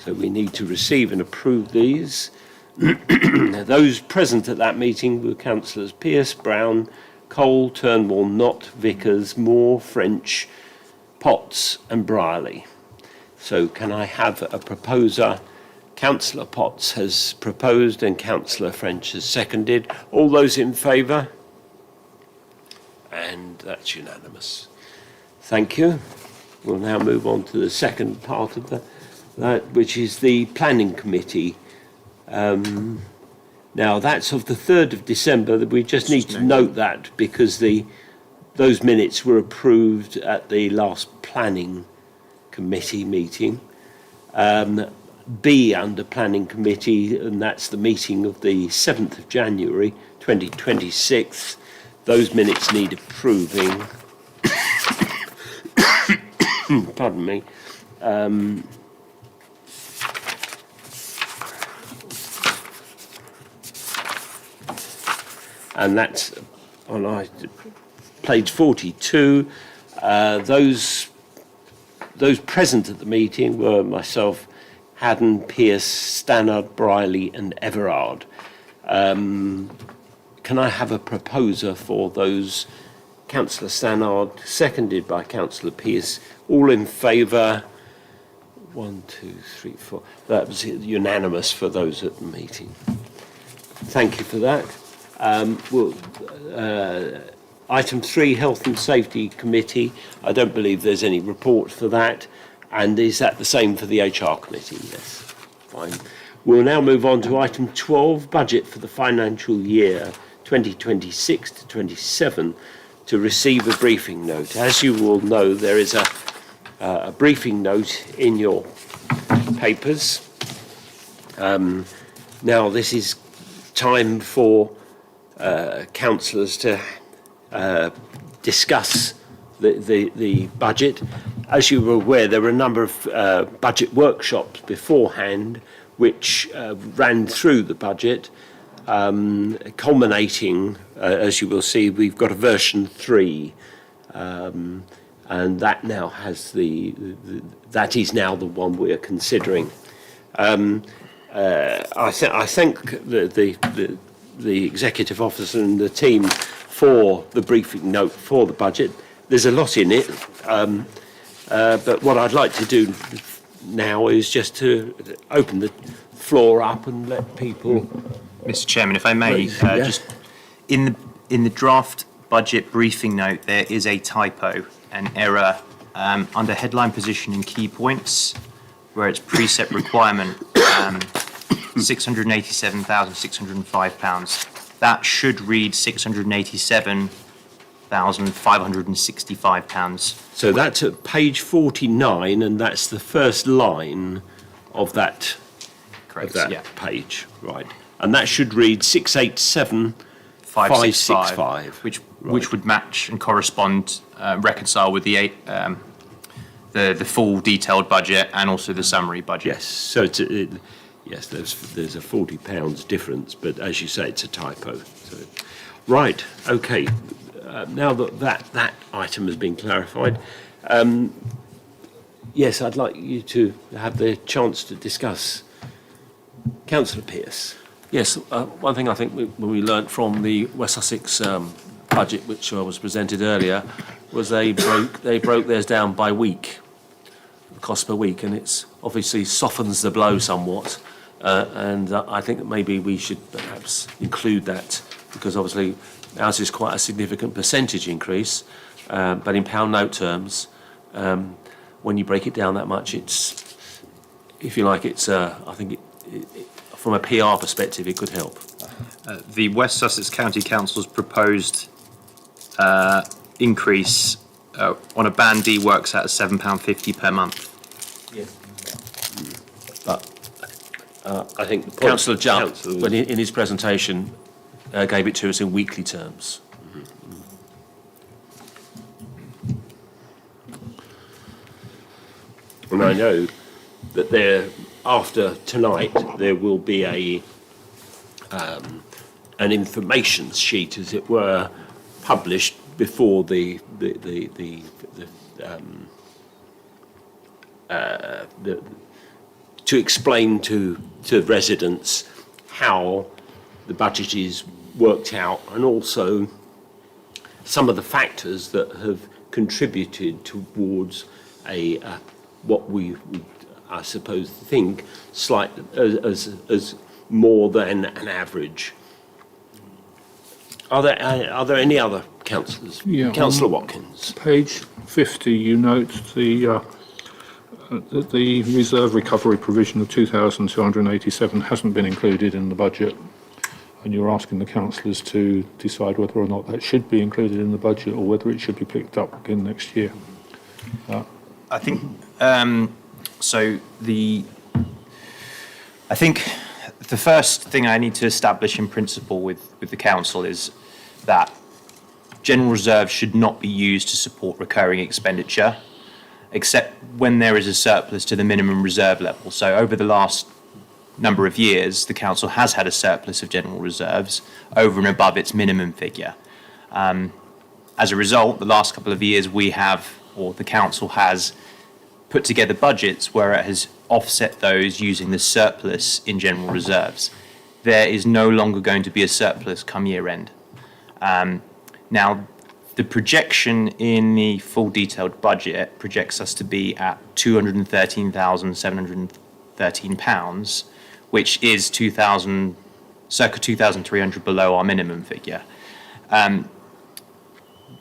So we need to receive and approve these. Those present at that meeting were Councillors Pearce, Brown, Cole, Turnbull, Knott, Vickers, Moore, French, Potts and Brierley. So can I have a proposer? Councillor Potts has proposed and Councillor French has seconded. All those in favour? And that's unanimous. Thank you. We'll now move on to the second part of that, which is the Planning Committee. Now, that's of the 3rd of December. We just need to note that because those minutes were approved at the last Planning Committee meeting. B under Planning Committee, and that's the meeting of the 7th of January 2026. Those minutes need approving. Pardon me. and that's on page 42. Those present at the meeting were myself, Haddon, Pearce, Stannard, Briley and Everard. Can I have a proposer for those? Councillor Stannard, seconded by Councillor Pearce. All in favour? 1, 2, 3, 4. That was unanimous for those at the meeting. Thank you for that. Item 3, Health and Safety Committee. I don't believe there's any report for that. And is that the same for the HR Committee? Yes. Fine. We'll now move on to item 12, Budget for the financial year 2026 to 27, to receive a briefing note. As you will know, there is a briefing note in your papers. Now, this is time for councillors to discuss the budget. As you were aware, there were a number of budget workshops beforehand which ran through the budget, culminating, as you will see, we've got a version 3, and that now has that is now the one we're considering. I thank the executive officer and the team for the briefing note for the budget. There's a lot in it, but what I'd like to do now is just to open the floor up and let people. Mr. Chairman, if I may, just in the draft budget briefing note, there is a typo, an error under headline position and key points, where it's precept requirement, £687,605. That should read £687,565. So that's at page 49, and that's the first line of that, Correct, page, right? And that should read 687,565, which would match and correspond, reconcile with the full detailed budget and also the summary budget. Yes. So yes, there's a £40 difference, but as you say, it's a typo. So, right. Okay. Now that item has been clarified, yes, I'd like you to have the chance to discuss. Councillor Pearce. Yes, one thing I think when we learnt from the West Sussex budget, which was presented earlier, was they broke theirs down by week, the cost per week, and it's obviously softens the blow somewhat. And I think that maybe we should perhaps include that, because obviously ours is quite a significant percentage increase, but in pound note terms, when you break it down that much, it's, if you like, it's I think from a PR perspective, it could help. The West Sussex County Council's proposed increase on a Band D works out at £7.50 per month. Yes. But I think the Councillor Jupp, when in his presentation, gave it to us in weekly terms. And I know that after tonight there will be an information sheet, as it were, published before to explain to residents how the budget is worked out, and also some of the factors that have contributed towards what we would, I suppose, think as more than an average. Are there any other councillors? Yeah, Councillor Watkins. Page 50, you note the reserve recovery provision of 2,287 hasn't been included in the budget, and you're asking the councillors to decide whether or not that should be included in the budget or whether it should be picked up again next year. I think I think the first thing I need to establish in principle with the council is that general reserve should not be used to support recurring expenditure, except when there is a surplus to the minimum reserve level. So over the last number of years, the council has had a surplus of general reserves over and above its minimum figure. As a result, the last couple of years we have, or the council has, put together budgets where it has offset those using the surplus in general reserves. There is no longer going to be a surplus come year end. Now, the projection in the full detailed budget projects us to be at £213,713, which is circa 2,300 below our minimum figure.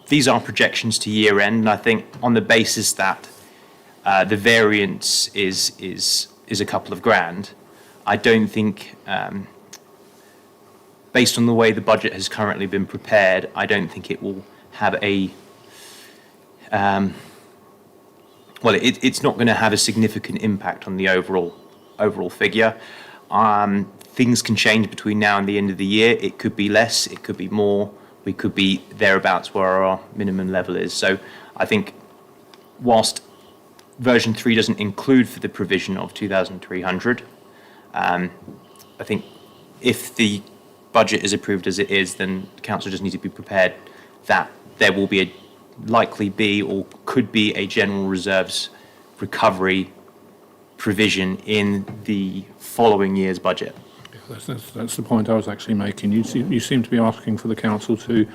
These are projections to year end, and I think on the basis that the variance is a couple of grand, I don't think, based on the way the budget has currently been prepared, I don't think it will have a, it's not going to have a significant impact on the overall figure. Things can change between now and the end of the year. It could be less, it could be more, we could be thereabouts where our minimum level is. So I think whilst version 3 doesn't include for the provision of 2,300, I think if the budget is approved as it is, then the council just needs to be prepared that there will be likely be or could be a general reserves recovery provision in the following year's budget. That's the point I was actually making. You seem to be asking for the council to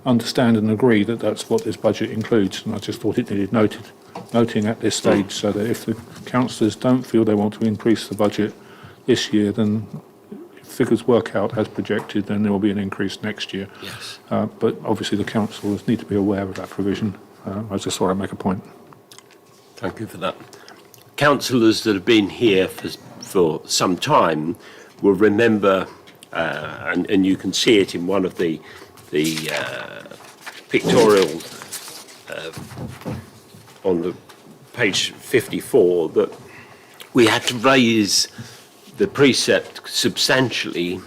understand and agree that that's what this budget includes, and I just thought it needed noting at this stage, so that if the councillors don't feel they want to increase the budget this year, then if figures work out as projected, then there will be an increase next year. Yes. But obviously the councillors need to be aware of that provision. I just thought I'd make a point. Thank you for that. Councillors that have been here for some time will remember, and you can see it in one of the pictorial on the page 54, that we had to raise the precept substantially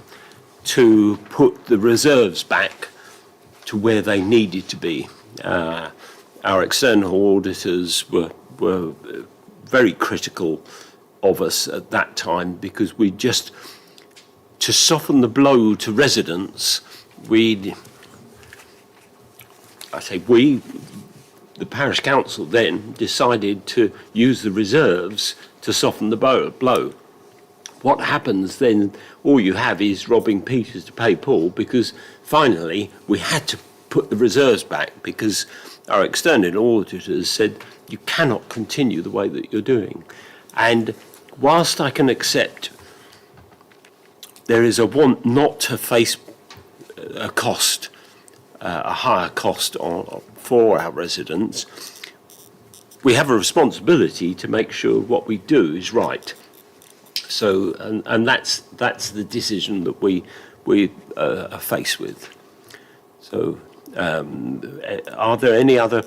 to put the reserves back to where they needed to be. Our external auditors were very critical of us at that time, because to soften the blow to residents, the parish council then decided to use the reserves to soften the blow. What happens then, all you have is robbing Peter to pay Paul, because finally we had to put the reserves back because our external auditors said you cannot continue the way that you're doing. And whilst I can accept there is a want not to face a cost, a higher cost for our residents, we have a responsibility to make sure what we do is right. So, and that's the decision that we are faced with. So, are there any other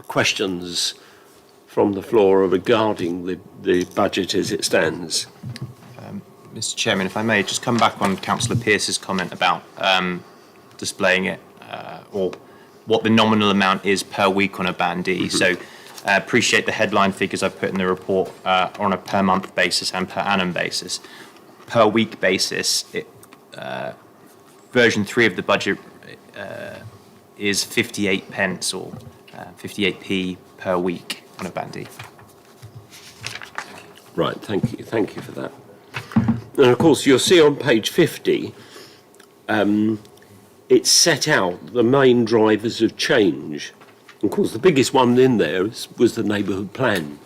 questions from the floor regarding the budget as it stands? Mr. Chairman, if I may just come back on Councillor Pearce's comment about displaying it or what the nominal amount is per week on a Band D. So I appreciate the headline figures I've put in the report on a per month basis and per annum basis. Per week basis, version 3 of the budget is 58 pence or 58p per week on a Band D. Right, thank you for that. And of course, you'll see on page 50, it's set out the main drivers of change. Of course, the biggest one in there was the neighbourhood plan.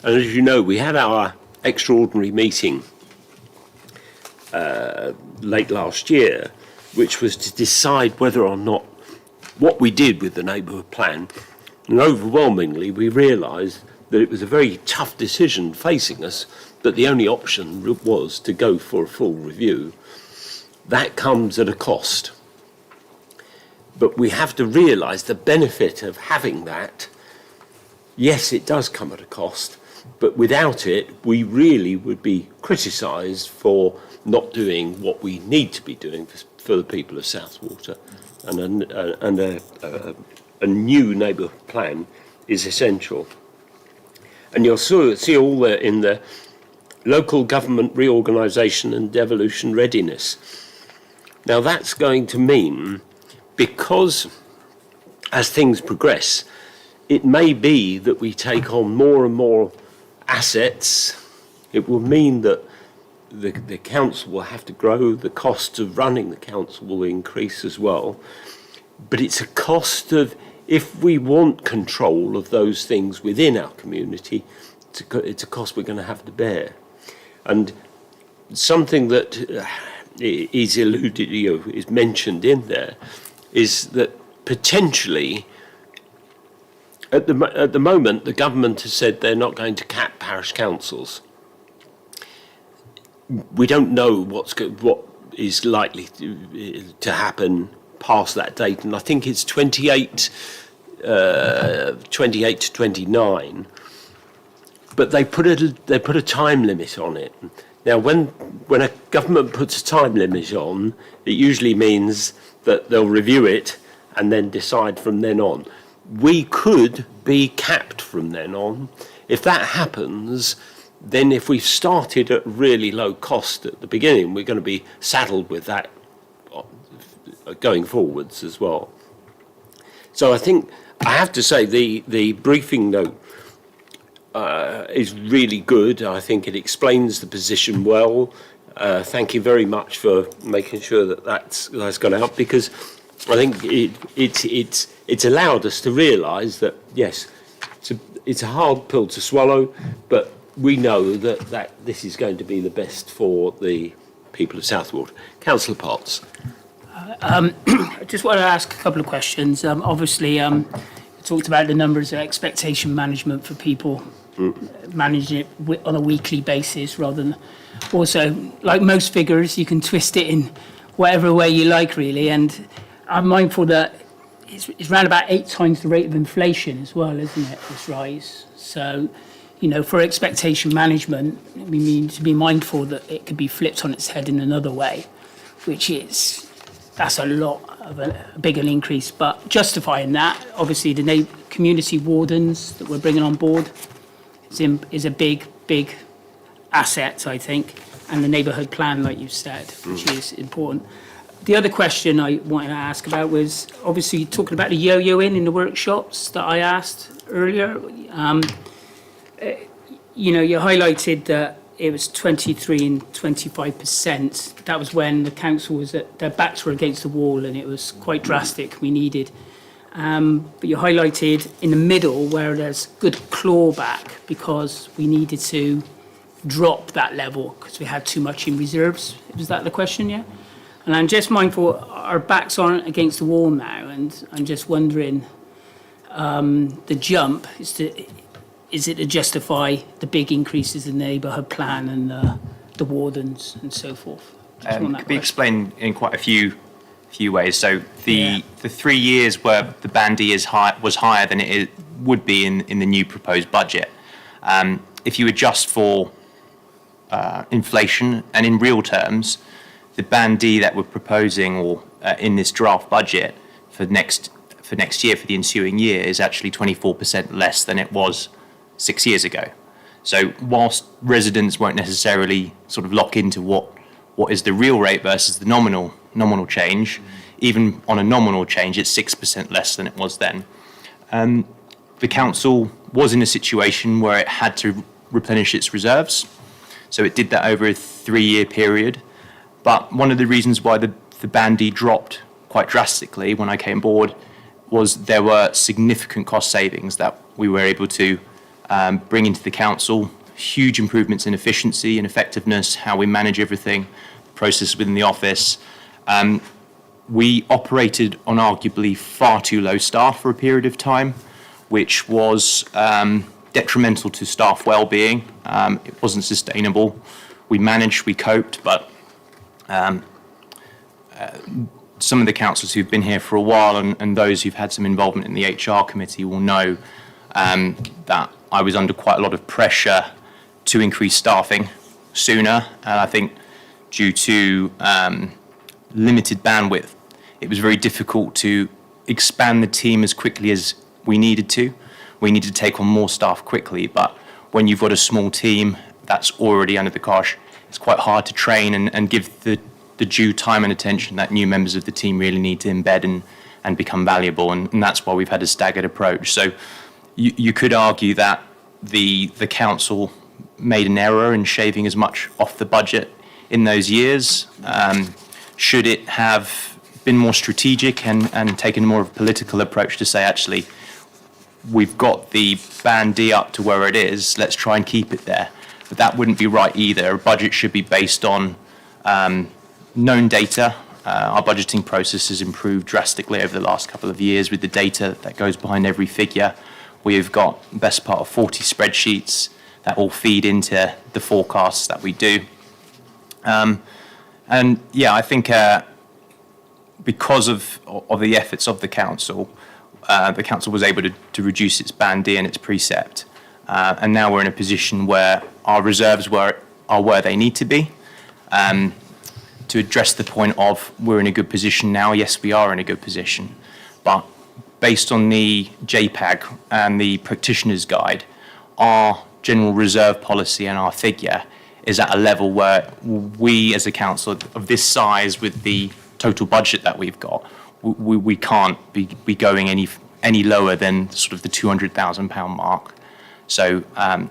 And as you know, we had our extraordinary meeting late last year, which was to decide whether or not what we did with the neighbourhood plan. And overwhelmingly, we realised that it was a very tough decision facing us, that the only option was to go for a full review. That comes at a cost. But we have to realise the benefit of having that. Yes, it does come at a cost, but without it, we really would be criticised for not doing what we need to be doing for the people of Southwater. And a new neighbourhood plan is essential. And you'll see all in the local government reorganisation and devolution readiness. Now that's going to mean, because as things progress, it may be that we take on more and more assets. It will mean that the council will have to grow, the cost of running the council will increase as well. But it's a cost of, if we want control of those things within our community, it's a cost we're going to have to bear. And something that is alluded, is mentioned in there, is that potentially, at the moment, the government has said they're not going to cap parish councils. We don't know what is likely to happen past that date, and I think it's 28 to 29. But they put a time limit on it. Now, when a government puts a time limit on, it usually means that they'll review it and then decide from then on. We could be capped from then on. If that happens, then if we've started at really low cost at the beginning, we're going to be saddled with that going forwards as well. So I think, I have to say, the briefing note is really good. I think it explains the position well. Thank you very much for making sure that that's gone out, because I think it's allowed us to realise that, yes, it's a hard pill to swallow, but we know that this is going to be the best for the people of Southwold. Councillor Potts. I just want to ask a couple of questions. Obviously, you talked about the numbers of expectation management for people, managing it on a weekly basis rather than, also, like most figures, you can twist it in whatever way you like, really. And I'm mindful that it's around about 8 times the rate of inflation as well, isn't it, this rise? So, for expectation management, we need to be mindful that it could be flipped on its head in another way, that's a lot of a bigger increase. But justifying that, obviously, the community wardens that we're bringing on board is a big asset, I think, and the neighbourhood plan, like you said, which is important. The other question I wanted to ask about was, obviously, talking about the yo-yoing in the workshops that I asked earlier. You highlighted that it was 23 and 25%. That was when the council their backs were against the wall, and it was quite drastic. We needed, but you highlighted in the middle where there's good clawback, because we needed to drop that level because we had too much in reserves. Was that the question? Yeah. And I'm just mindful our backs aren't against the wall now, and I'm just wondering, the jump is it to justify the big increases in the neighbourhood plan and the wardens and so forth? Could be explained in quite a few ways. So the 3 years where the bandy was higher than it would be in the new proposed budget. If you adjust for inflation, and in real terms, the bandy that we're proposing, or in this draft budget for next year, for the ensuing year, is actually 24% less than it was 6 years ago. So whilst residents won't necessarily sort of lock into what is the real rate versus the nominal change, even on a nominal change, it's 6% less than it was then. The council was in a situation where it had to replenish its reserves, so it did that over a 3-year period. But one of the reasons why the bandy dropped quite drastically when I came aboard was there were significant cost savings that we were able to bring into the council, huge improvements in efficiency and effectiveness, how we manage everything, process within the office. We operated on arguably far too low staff for a period of time, which was detrimental to staff well-being. It wasn't sustainable. We managed, we coped, but some of the councillors who've been here for a while, and those who've had some involvement in the HR committee, will know that I was under quite a lot of pressure to increase staffing sooner, and I think due to limited bandwidth, it was very difficult to expand the team as quickly as we needed to. We needed to take on more staff quickly, but when you've got a small team that's already under the cosh, it's quite hard to train and give the due time and attention that new members of the team really need to embed and become valuable. And that's why we've had a staggered approach. So you could argue that the council made an error in shaving as much off the budget in those years. Should it have been more strategic and taken more of a political approach to say, actually, we've got the Band D up to where it is, let's try and keep it there. But that wouldn't be right either. A budget should be based on known data. Our budgeting process has improved drastically over the last couple of years with the data that goes behind every figure. We've got the best part of 40 spreadsheets that all feed into the forecasts that we do. And yeah, I think because of the efforts of the council was able to reduce its Band D and its precept. And now we're in a position where our reserves are where they need to be. To address the point of we're in a good position now, yes, we are in a good position. But based on the JPAG and the practitioner's guide, our general reserve policy and our figure is at a level where we as a council of this size with the total budget that we've got, we can't be going any lower than sort of the £200,000 mark. So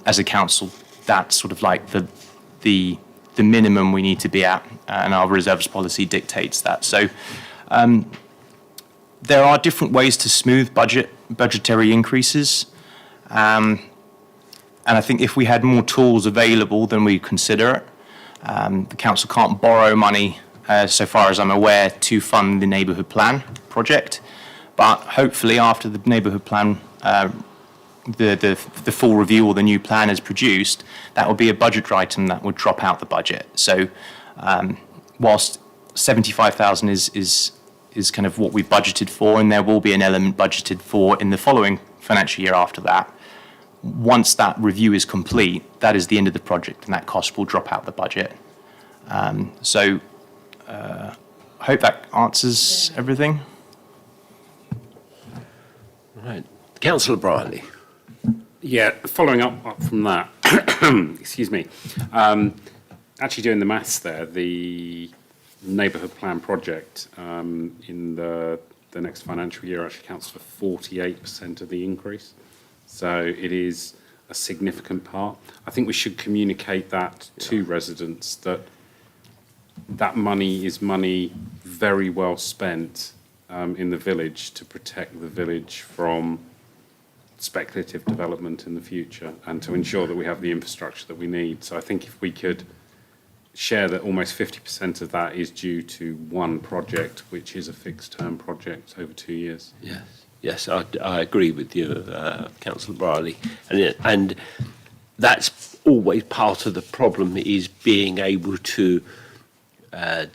as a council, that's sort of like the minimum we need to be at, and our reserves policy dictates that. So there are different ways to smooth budgetary increases. And I think if we had more tools available, then we'd consider it. The council can't borrow money, so far as I'm aware, to fund the neighbourhood plan project. But hopefully after the neighbourhood plan, the full review or the new plan is produced, that will be a budget item that would drop out the budget. So whilst 75,000 is kind of what we've budgeted for, and there will be an element budgeted for in the following financial year after that, once that review is complete, that is the end of the project and that cost will drop out the budget. So I hope that answers everything. Right. Councillor Briley. Yeah, following up from that, excuse me, actually doing the maths there, the neighbourhood plan project in the next financial year actually counts for 48% of the increase. So it is a significant part. I think we should communicate that to residents, that money is money very well spent in the village to protect the village from speculative development in the future and to ensure that we have the infrastructure that we need. So I think if we could share that almost 50% of that is due to one project, which is a fixed-term project over 2 years. Yes, I agree with you, Councillor Briley. And that's always part of the problem, is being able to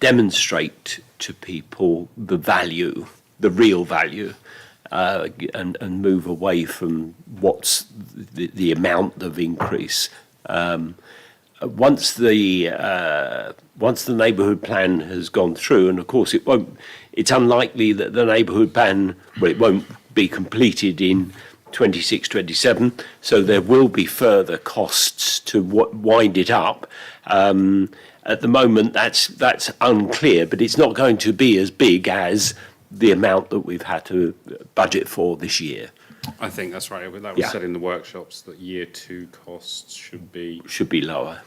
demonstrate to people the value, the real value, and move away from what's the amount of increase. Once the neighbourhood plan has gone through, and of course it's unlikely that the neighbourhood plan, well, it won't be completed in 26-27, so there will be further costs to wind it up. At the moment, that's unclear, but it's not going to be as big as the amount that we've had to budget for this year. I think that's right. That was said in the workshops that year 2 costs should be lower.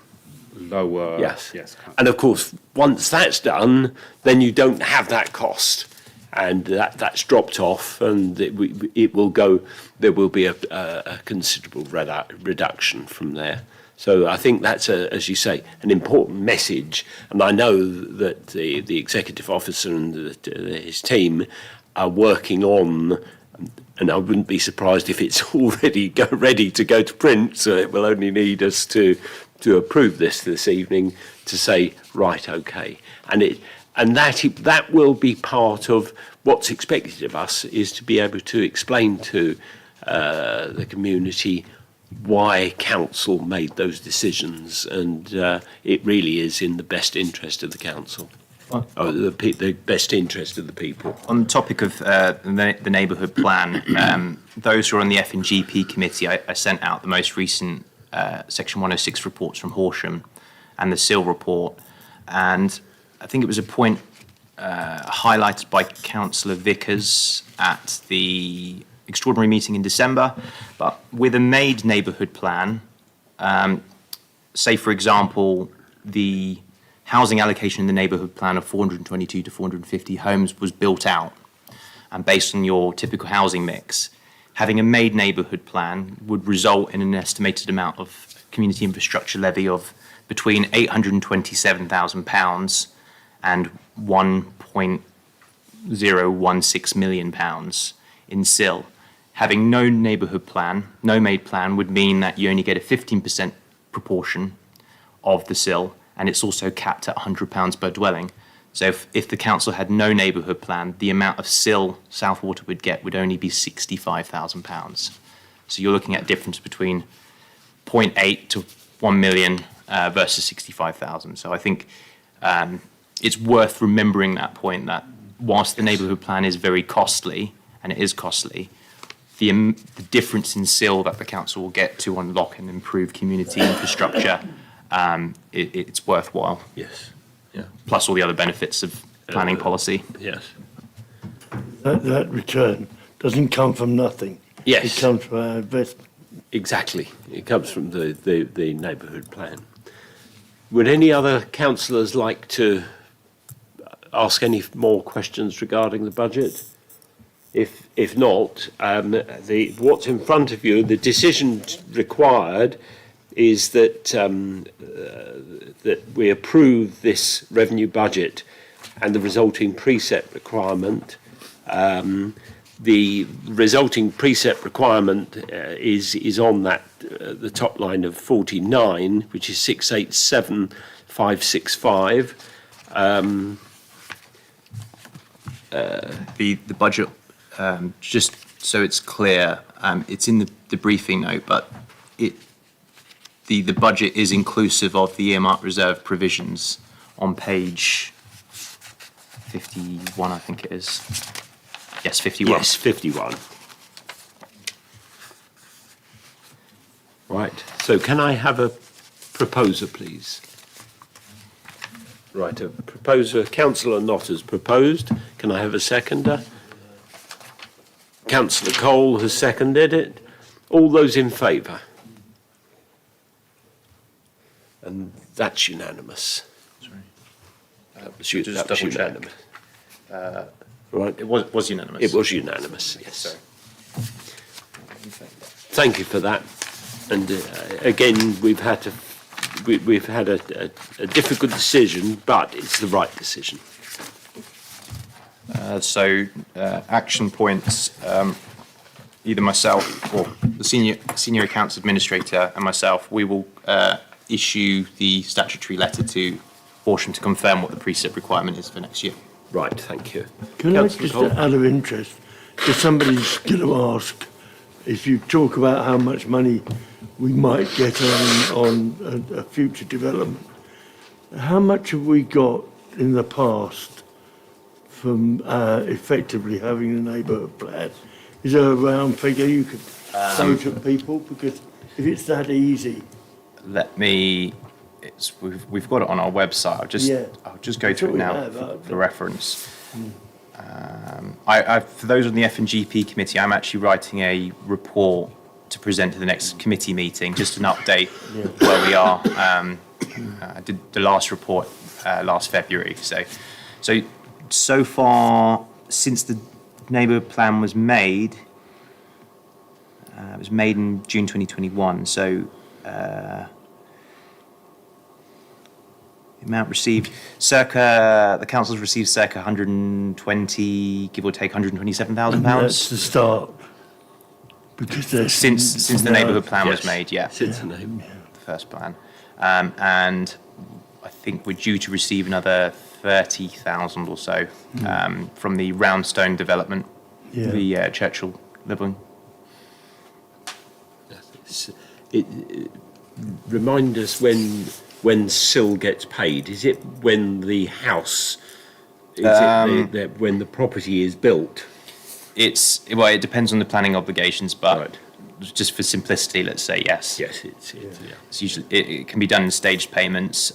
Yes. And of course, once that's done, then you don't have that cost, and that's dropped off, and it will go. There will be a considerable reduction from there. So I think that's, as you say, an important message. And I know that the executive officer and his team are working on, and I wouldn't be surprised if it's already ready to go to print, so it will only need us to approve this evening to say, right, okay. And that will be part of what's expected of us, is to be able to explain to the community why council made those decisions, and it really is in the best interest of the council, or the best interest of the people. On the topic of the neighbourhood plan, those who are on the F&GP committee, I sent out the most recent Section 106 reports from Horsham and the SIL report. And I think it was a point highlighted by Councillor Vickers at the extraordinary meeting in December. But with a made neighbourhood plan, say, for example, the housing allocation in the neighbourhood plan of 422 to 450 homes was built out, and based on your typical housing mix, having a made neighbourhood plan would result in an estimated amount of community infrastructure levy of between £827,000 and £1.016 million in SIL. Having no neighbourhood plan, no made plan, would mean that you only get a 15% proportion of the SIL, and it's also capped at £100 per dwelling. So if the council had no neighbourhood plan, the amount of SIL Southwater would get would only be £65,000. So you're looking at a difference between 0.8 to 1 million versus 65,000. So I think it's worth remembering that point, that whilst the neighbourhood plan is very costly, and it is costly, the difference in SIL that the council will get to unlock and improve community infrastructure, it's worthwhile. Yes. Yeah. Plus all the other benefits of planning policy. Yes. That return doesn't come from nothing. Yes. It comes from our investment. Exactly. It comes from the neighbourhood plan. Would any other councillors like to ask any more questions regarding the budget? If not, what's in front of you, the decision required is that that we approve this revenue budget and the resulting precept requirement. The resulting precept requirement is on that the top line of 49, which is 687,565. The budget, just so it's clear, it's in the briefing note, but the budget is inclusive of the earmark reserve provisions on page 51, I think it is. Yes, 51. Yes, 51. Right. So can I have a proposer, please? Right, a proposer, Councillor Knott has proposed. Can I have a seconder? Councillor Cole has seconded it. All those in favour? And that's unanimous. That was Just that was double check. unanimous. Right. It was unanimous. It was unanimous, yes. Sorry. Thank you for that. And again, we've had a difficult decision, but it's the right decision. Action points, either myself or the senior accounts administrator and myself, we will issue the statutory letter to Horsham to confirm what the precept requirement is for next year. Right, thank you. Can I Councillor just, Cole? out of interest, if somebody's going to ask, if you talk about how much money we might get on a future development, how much have we got in the past from effectively having a neighbourhood plan? Is there a round figure you could throw to people? Because if it's that easy, We've got it on our website. I'll just go through it now for reference. For those on the F&GP committee, I'm actually writing a report to present to the next committee meeting, just an update where we are. I did the last report last February. So far, since the neighbourhood plan was made, it was made in June 2021. So the amount received, the council's received circa 120, give or take £127,000. that's the start. Because there's Since the neighbourhood plan was Yes. made, yeah. Since the name. The first plan. And I think we're due to receive another 30,000 or so from the Roundstone development, the Churchill living. Remind us when SIL gets paid. Is it when the house, when the property is built? It depends on the planning obligations, but Right. just for simplicity, let's say yes. Yes, it's yeah. It's usually, it can be done in staged payments.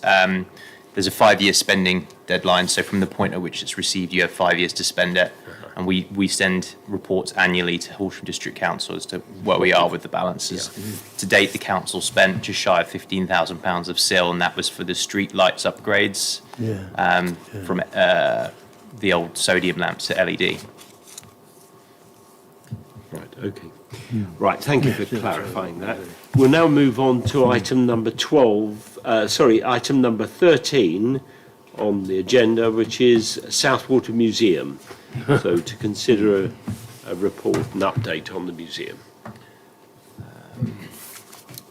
There's a 5-year spending deadline, so from the point at which it's received, you have 5 years to spend it. And we send reports annually to Horsham District Council as to where we are with the balances. To date, the council spent just shy of £15,000 of SIL, and that was for the street lights upgrades from the old sodium lamps to LED. Right, okay. Right, thank you for clarifying that. We'll now move on to item number 13 on the agenda, which is Southwater Museum. So to consider a report, an update on the museum.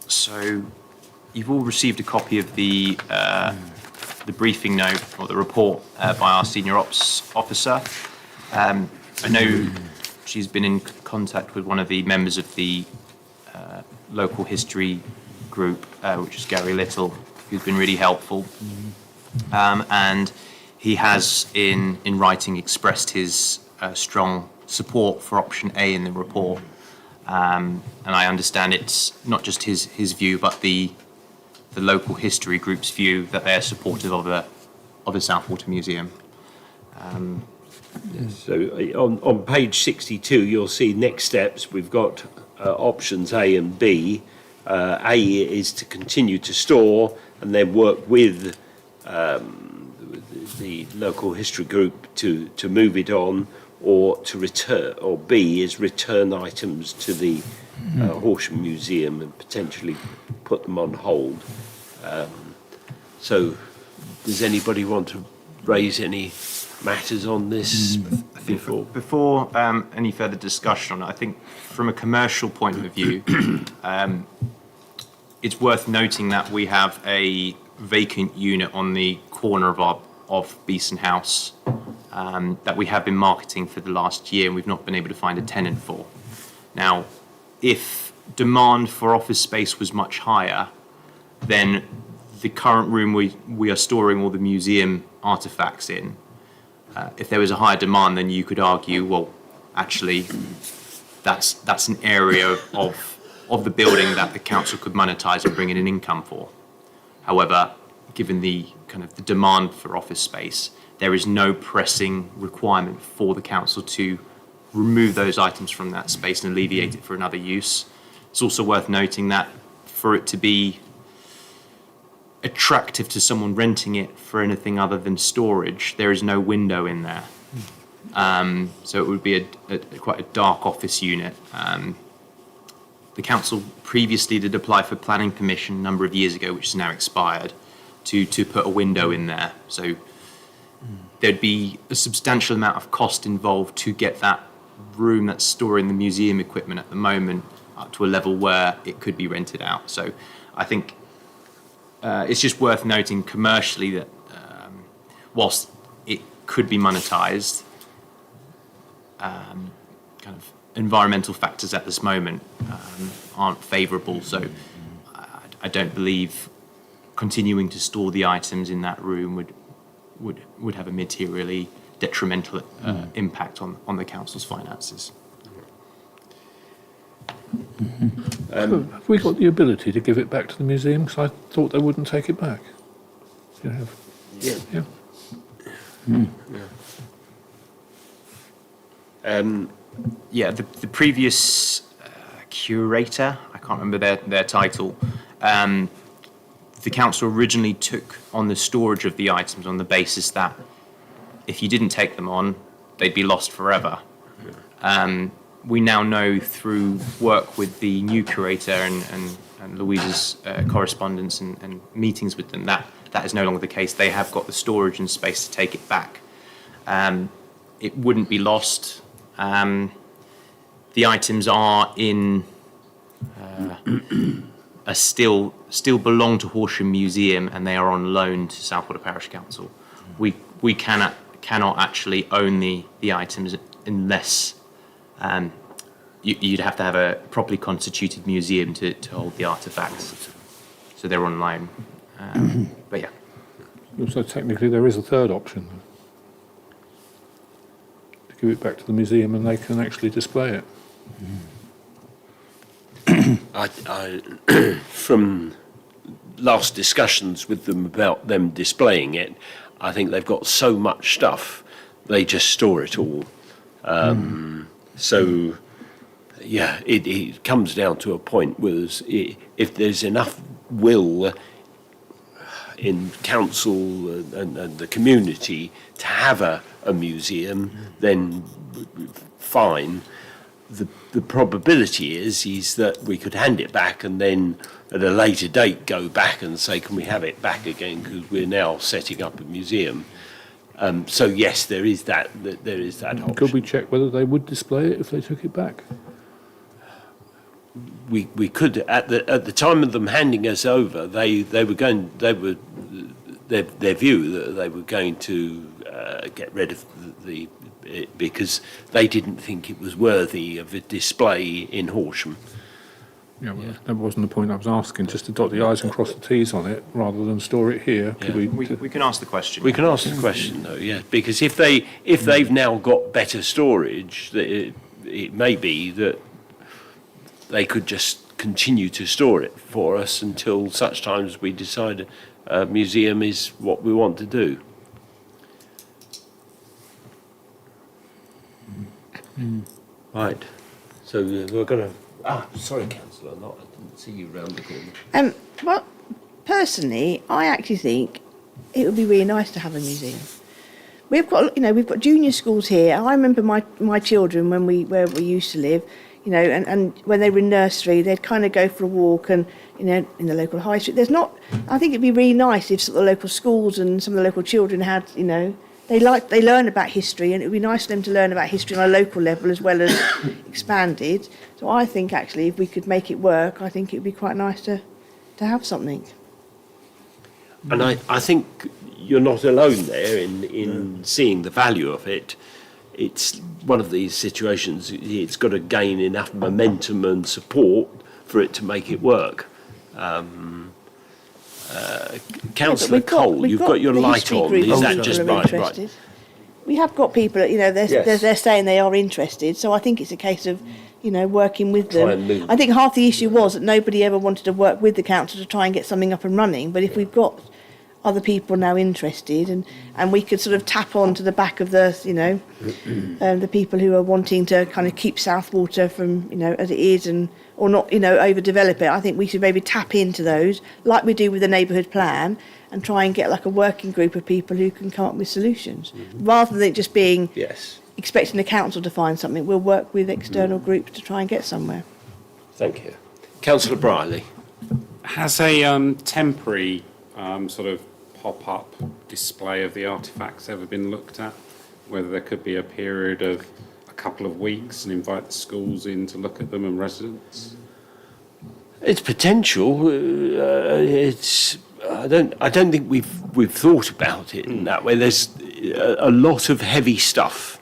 So you've all received a copy of the briefing note or the report by our senior ops officer. I know she's been in contact with one of the members of the local history group, which is Gary Little, who's been really helpful. And he has, in writing, expressed his strong support for option A in the report. And I understand it's not just his view, but the local history group's view that they're supportive of a Southwater Museum. So on page 62, you'll see next steps. We've got options A and B. A is to continue to store and then work with the local history group to move it on, or to return, or B is return items to the Horsham Museum and potentially put them on hold. So does anybody want to raise any matters on this before? Before any further discussion on it, I think from a commercial point of view, it's worth noting that we have a vacant unit on the corner of Beeson House that we have been marketing for the last year, and we've not been able to find a tenant for. Now, if demand for office space was much higher, then the current room we are storing all the museum artifacts in, if there was a higher demand, then you could argue, well, actually, that's an area of the building that the council could monetize and bring in an income for. However, given the kind of the demand for office space, there is no pressing requirement for the council to remove those items from that space and alleviate it for another use. It's also worth noting that for it to be attractive to someone renting it for anything other than storage, there is no window in there. So it would be quite a dark office unit. The council previously did apply for planning permission a number of years ago, which is now expired, to put a window in there. So there'd be a substantial amount of cost involved to get that room that's storing the museum equipment at the moment up to a level where it could be rented out. So I think it's just worth noting commercially that whilst it could be monetized, kind of environmental factors at this moment aren't favorable. So I don't believe continuing to store the items in that room would have a materially detrimental impact on the council's finances. Have we got the ability to give it back to the museum? Because I thought they wouldn't take it back. You have? Yeah. Yeah, the previous curator, I can't remember their title, the council originally took on the storage of the items on the basis that if you didn't take them on, they'd be lost forever. We now know through work with the new curator and Louise's correspondence and meetings with them that is no longer the case. They have got the storage and space to take it back. It wouldn't be lost. The items are in still belong to Horsham Museum, and they are on loan to Southwater Parish Council. We cannot actually own the items unless you'd have to have a properly constituted museum to hold the artefacts. So they're on loan. But yeah. So technically there is a third option. To give it back to the museum and they can actually display it. From last discussions with them about them displaying it, I think they've got so much stuff, they just store it all. So, yeah, it comes down to a point where if there's enough will in council and the community to have a museum, then fine. The probability is that we could hand it back and then at a later date go back and say, can we have it back again because we're now setting up a museum. So yes, there is that option. Could we check whether they would display it if they took it back? We could at the time of them handing us over, their view that they were going to get rid of it because they didn't think it was worthy of a display in Horsham. Yeah, well, that wasn't the point I was asking, just to dot the i's and cross the t's on it, rather than store it here. Could Yeah. We can ask the question. We can ask the question though, yeah, because if they've now got better storage, it may be that they could just continue to store it for us until such time as we decide a museum is what we want to do. Right. So we're going to. Sorry, Councillor, I didn't see you round the corner. Well, personally, I actually think it would be really nice to have a museum. We've got junior schools here. I remember my children where we used to live, and when they were in nursery, they'd kind of go for a walk and, in the local high street. I think it'd be really nice if some of the local schools and some of the local children had, they learn about history, and it would be nice for them to learn about history on a local level as well as expanded. So I think actually if we could make it work, I think it would be quite nice to have something. And I think you're not alone there in seeing the value of it. It's one of these situations, it's got to gain enough momentum and support for it to make it work. Councillor Cole, you've got your light on. Is that just right? We have got people, they're saying they are interested. So I think it's a case of, working with Try and them. move. I think half the issue was that nobody ever wanted to work with the council to try and get something up and running. But if we've got other people now interested and we could sort of tap on to the back of the, the people who are wanting to kind of keep Southwater from, as it is or not, overdevelop it. I think we should maybe tap into those like we do with the neighbourhood plan and try and get like a working group of people who can come up with solutions rather than it just being expecting the council to find something. We'll work with external groups to try and get somewhere. Thank you. Councillor Briley. Has a temporary sort of pop-up display of the artefacts ever been looked at? Whether there could be a period of a couple of weeks and invite the schools in to look at them and residents? It's potential. I don't think we've thought about it in that way. There's a lot of heavy stuff.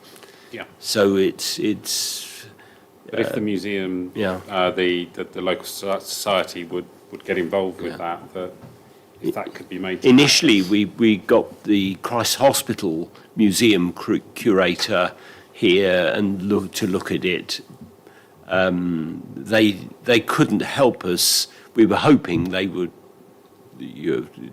Yeah. So it's. But if the museum, the local society would get involved with that if that could be made. Initially, we got the Christ Hospital Museum curator here and look at it. They couldn't help us. We were hoping they would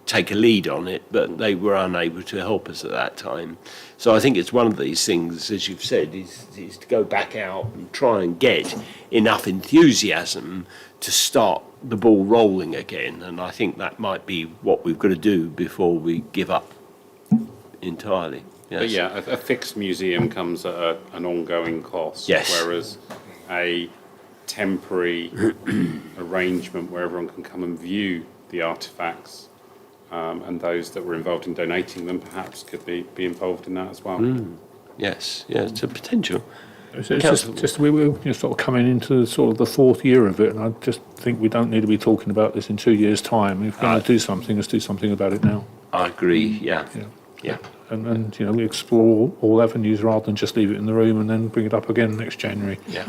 take a lead on it, but they were unable to help us at that time. So I think it's one of these things, as you've said, is to go back out and try and get enough enthusiasm to start the ball rolling again. And I think that might be what we've got to do before we give up entirely. Yes. But yeah, a fixed museum comes at an ongoing cost. Yes. Whereas a temporary arrangement where everyone can come and view the artefacts, and those that were involved in donating them perhaps could be involved in that as well. Yes, it's a potential. It's just we're sort of coming into sort of the fourth year of it, and I just think we don't need to be talking about this in 2 years' time. If we're going to do something, let's do something about it now. I agree, yeah. And we explore all avenues rather than just leave it in the room and then bring it up again next January. Yeah.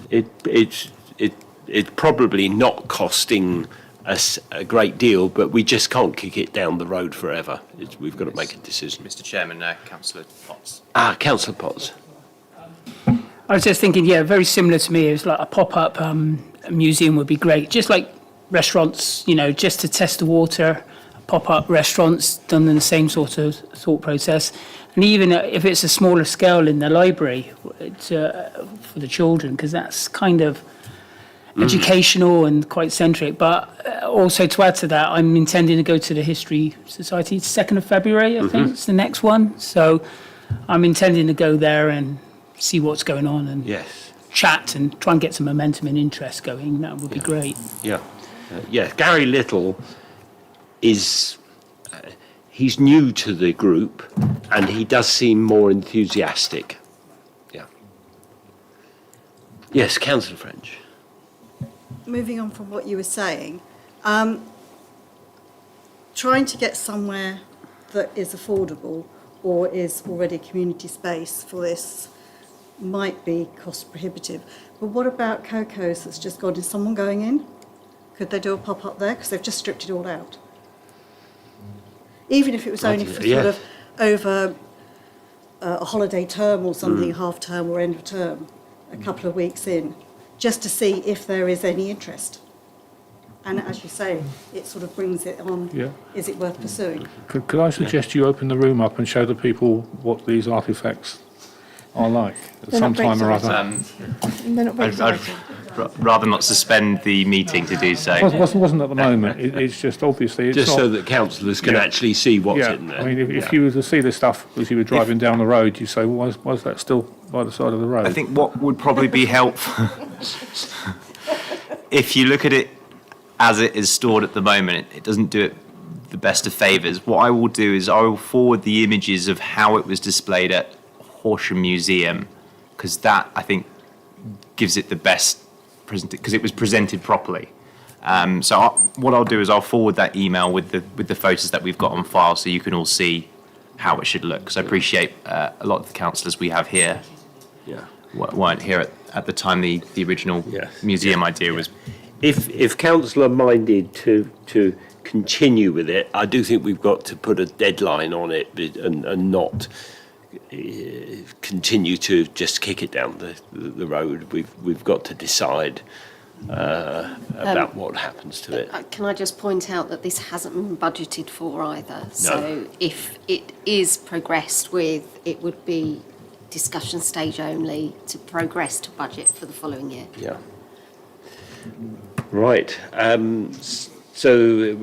It's probably not costing us a great deal, but we just can't kick it down the road forever. We've got to make a decision. Mr. Chairman, Councillor Potts. Councillor Potts. I was just thinking, very similar to me. It was like a pop-up a museum would be great. Just like restaurants, you know, just to test the water, pop-up restaurants done in the same sort of thought process. And even if it's a smaller scale in the library for the children, because that's kind of educational and quite centric. But also to add to that, I'm intending to go to the History Society 2nd of February, I think it's the next one. So I'm intending to go there and see what's going on and Yes. chat and try and get some momentum and interest going. That would be great. Yeah. Yeah. Gary Little is, he's new to the group and he does seem more enthusiastic. Yeah. Yes, Councillor French. Moving on from what you were saying, trying to get somewhere that is affordable or is already a community space for this might be cost prohibitive. But what about Coco's that's just gone? Is someone going in? Could they do a pop-up there? Because they've just stripped it all out. Even if it was only for Yeah. sort of over a holiday term or something, half term or end of term, a couple of weeks in, just to see if there is any interest. And as you say, it sort of brings it on, Yeah. is it worth pursuing? Could I suggest you open the room up and show the people what these artefacts are like at They're some not very time or other? They're not very I'd exciting. rather not suspend the meeting to do so. Wasn't at the moment. It's just obviously it's Just not, so that councillors can Yeah. actually see what's yeah. in there. I mean, if you were to see this stuff as you were driving down the road, you say, why is that still by the side of the road? I think what would probably be helpful, if you look at it as it is stored at the moment, it doesn't do it the best of favours. What I will do is I will forward the images of how it was displayed at Horsham Museum, because that, I think, gives it the best, because it was presented properly. What I'll do is I'll forward that email with the photos that we've got on file so you can all see how it should look. Because I appreciate a lot of the councillors we have here Yeah. weren't here at the time the original Yes. museum idea was. If councillor minded to continue with it, I do think we've got to put a deadline on it and not continue to just kick it down the road. We've got to decide about what happens to it. Can I just point out that this hasn't been budgeted for either? So if it is progressed with, it would be discussion stage only to progress to budget for the following year. Yeah. Right. So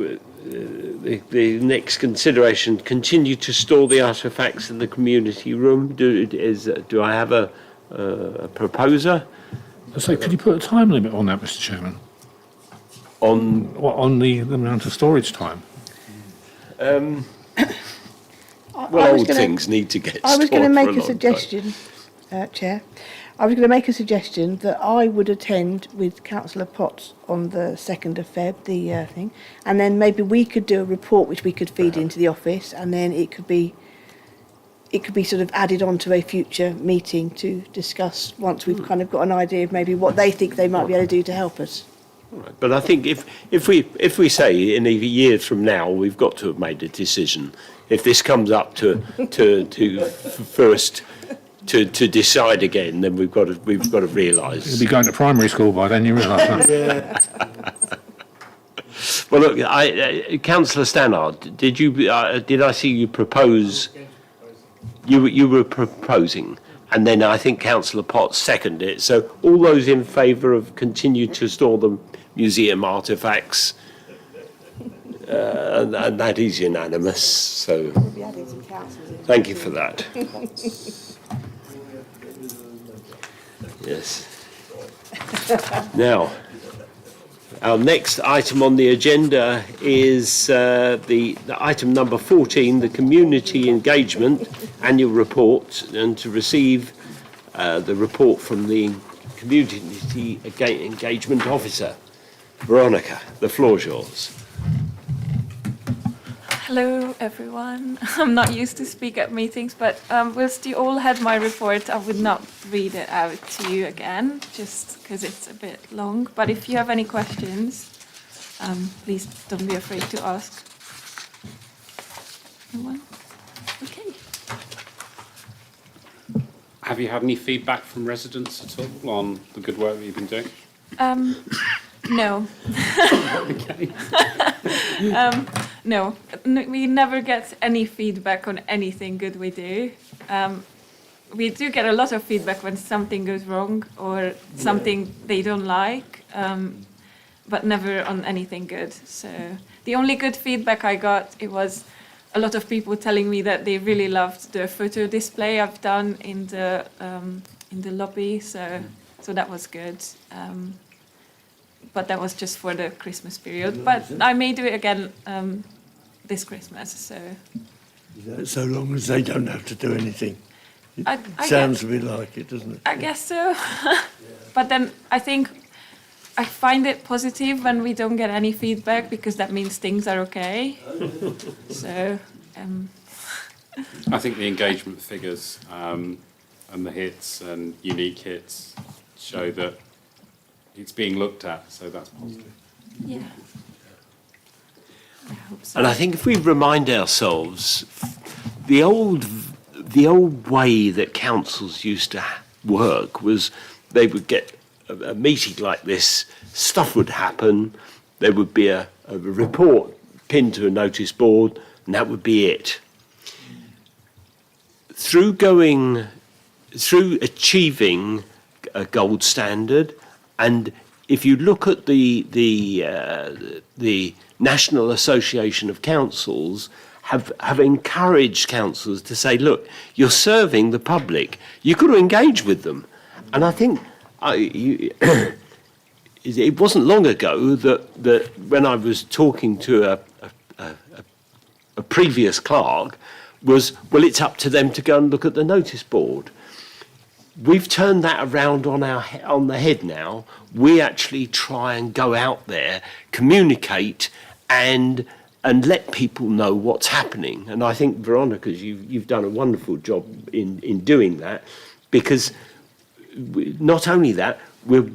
the next consideration: continue to store the artefacts in the community room. Do I have a proposer So could you put a time limit on that, Mr. Chairman? on? The amount of storage time? Well, I was old gonna- things need to get. I was going to stored for make a a long suggestion, Chair. I was going to make a suggestion that I would attend with Councillor Potts on the 2nd of Feb, the thing, and then maybe we could do a report which we could feed into the office, and then it could be sort of added on to a future meeting to discuss once we've kind of got an idea of maybe what they think they might be able to do to help us. Right. But I think if we say in a year from now we've got to have made a decision. If this comes up to first to decide again, then we've got to You'll realise. be going to primary school by then, you realise that? Well, look, Councillor Stannard, did I see you propose? You were proposing, and then I think Councillor Potts seconded it. So all those in favour of continue to store the museum artefacts, and that is unanimous. So thank you for that. Yes. Now, our next item on the agenda is the item number 14, the Community Engagement Annual Report, and to receive the report from the Community Engagement Officer. Veronica, the floor is yours. Hello, everyone. I'm not used to speak at meetings, but whilst you all had my report, I would not read it out to you again, just because it's a bit long. But if you have any questions, please don't be afraid to ask. No one? Okay. Have you had any feedback from residents at all on the good work that you've been doing? No. No, we never get any feedback on anything good we do. We do get a lot of feedback when something goes wrong or something they don't like, but never on anything good. So the only good feedback I got, it was a lot of people telling me that they really loved the photo display I've done in the lobby. So that was good. But that was just for the Christmas period. But I may do it again this Christmas. So long as they don't have to do anything. It I sounds a bit like it, doesn't it? I guess so. But then I think I find it positive when we don't get any feedback because that means things are okay. So. I think the engagement figures and the hits and unique hits show that it's being looked at, so that's positive. Yeah. I hope so. And I think if we remind ourselves, the old way that councils used to work was they would get a meeting like this, stuff would happen, there would be a report pinned to a notice board, and that would be it. Through achieving a gold standard, and if you look at the National Association of Councils, have encouraged councils to say, look, you're serving the public, you've got to engage with them. And I think it wasn't long ago that when I was talking to a previous clerk was, well, it's up to them to go and look at the notice board. We've turned that around on the head now. We actually try and go out there, communicate, and let people know what's happening. And I think, Veronica, you've done a wonderful job in doing that, because not only that, we're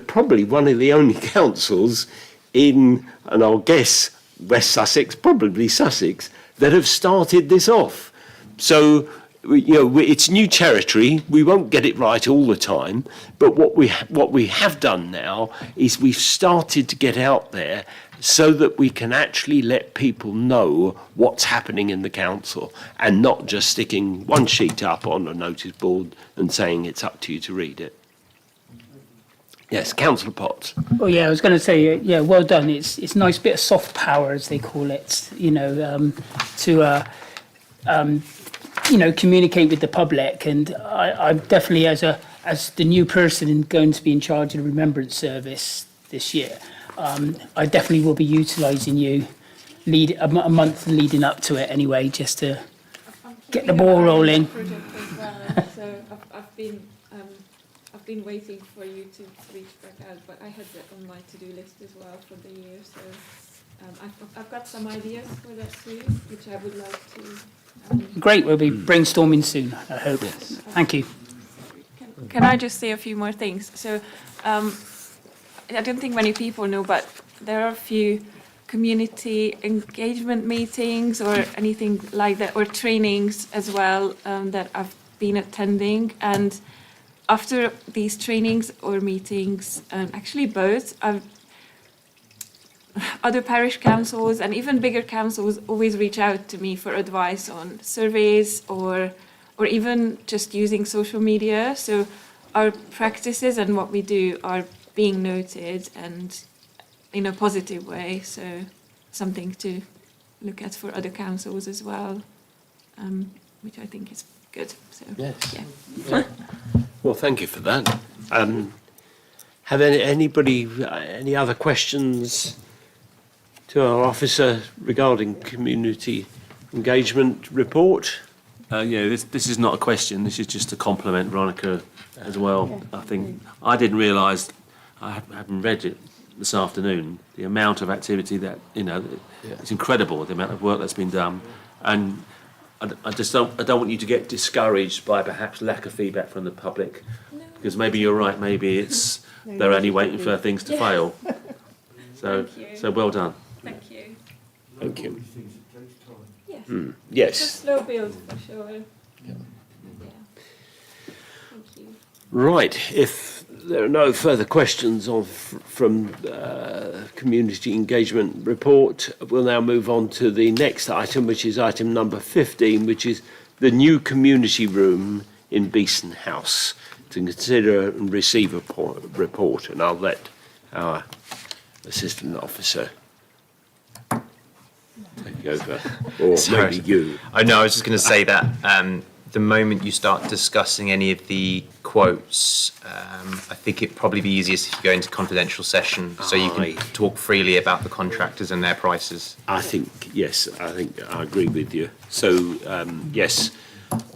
probably one of the only councils in, and I'll guess West Sussex, probably Sussex, that have started this off. So, it's new territory. We won't get it right all the time, but what we have done now is we've started to get out there so that we can actually let people know what's happening in the council, and not just sticking one sheet up on a notice board and saying it's up to you to read it. Yes, Councillor Potts. Well, yeah, I was going to say, yeah, well done. It's a nice bit of soft power, as they call it, to communicate with the public. And I'm definitely, as the new person going to be in charge of the Remembrance Service this year, I definitely will be utilising you a month leading up to it anyway, just to get the ball rolling. So I've been waiting for you to reach back out, but I had that on my to-do list as well for the year. So I've got some ideas for that too, which I would like to. Great, we'll be brainstorming soon, I hope. Yes. Thank you. Can I just say a few more things? So I don't think many people know, but there are a few community engagement meetings or anything like that, or trainings as well, that I've been attending. And after these trainings or meetings, actually both, other parish councils and even bigger councils always reach out to me for advice on surveys or even just using social media. So our practices and what we do are being noted, and in a positive way. So something to look at for other councils as well, which I think is good. So Yes. yeah. Well, thank you for that. Have any other questions to our officer regarding community engagement report? This is not a question. This is just to compliment Veronica as well. I think I didn't realise, I haven't read it this afternoon, the amount of activity that, it's incredible, the amount of work that's been done. And I don't want you to get discouraged by perhaps lack of feedback from the public, because maybe you're right, maybe they're only waiting for things to fail. So well done. Thank you. Thank you. Yes. Yes. It's a slow build for sure. Yeah. Thank you. Right. If there are no further questions from Community Engagement Report, we'll now move on to the next item, which is item number 15, which is the new community room in Beeson House, to consider and receive a report. And I'll let our Assistant Officer take over, or Sorry. maybe you. I know, I was just going to say that the moment you start discussing any of the quotes, I think it'd probably be easiest if you go into confidential session so you can talk freely about the contractors and their prices. I think, yes, I agree with you. So, yes,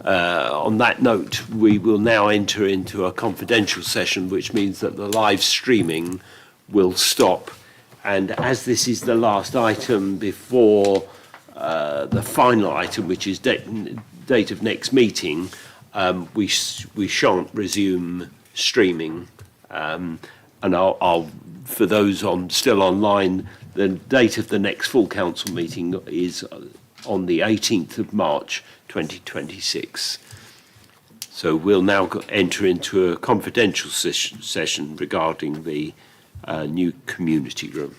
on that note, we will now enter into a confidential session, which means that the live streaming will stop. And as this is the last item before the final item, which is date of next meeting, we shan't resume streaming. And I'll for those still online, the date of the next full council meeting is on the 18th of March 2026. So we'll now enter into a confidential session regarding the new community room.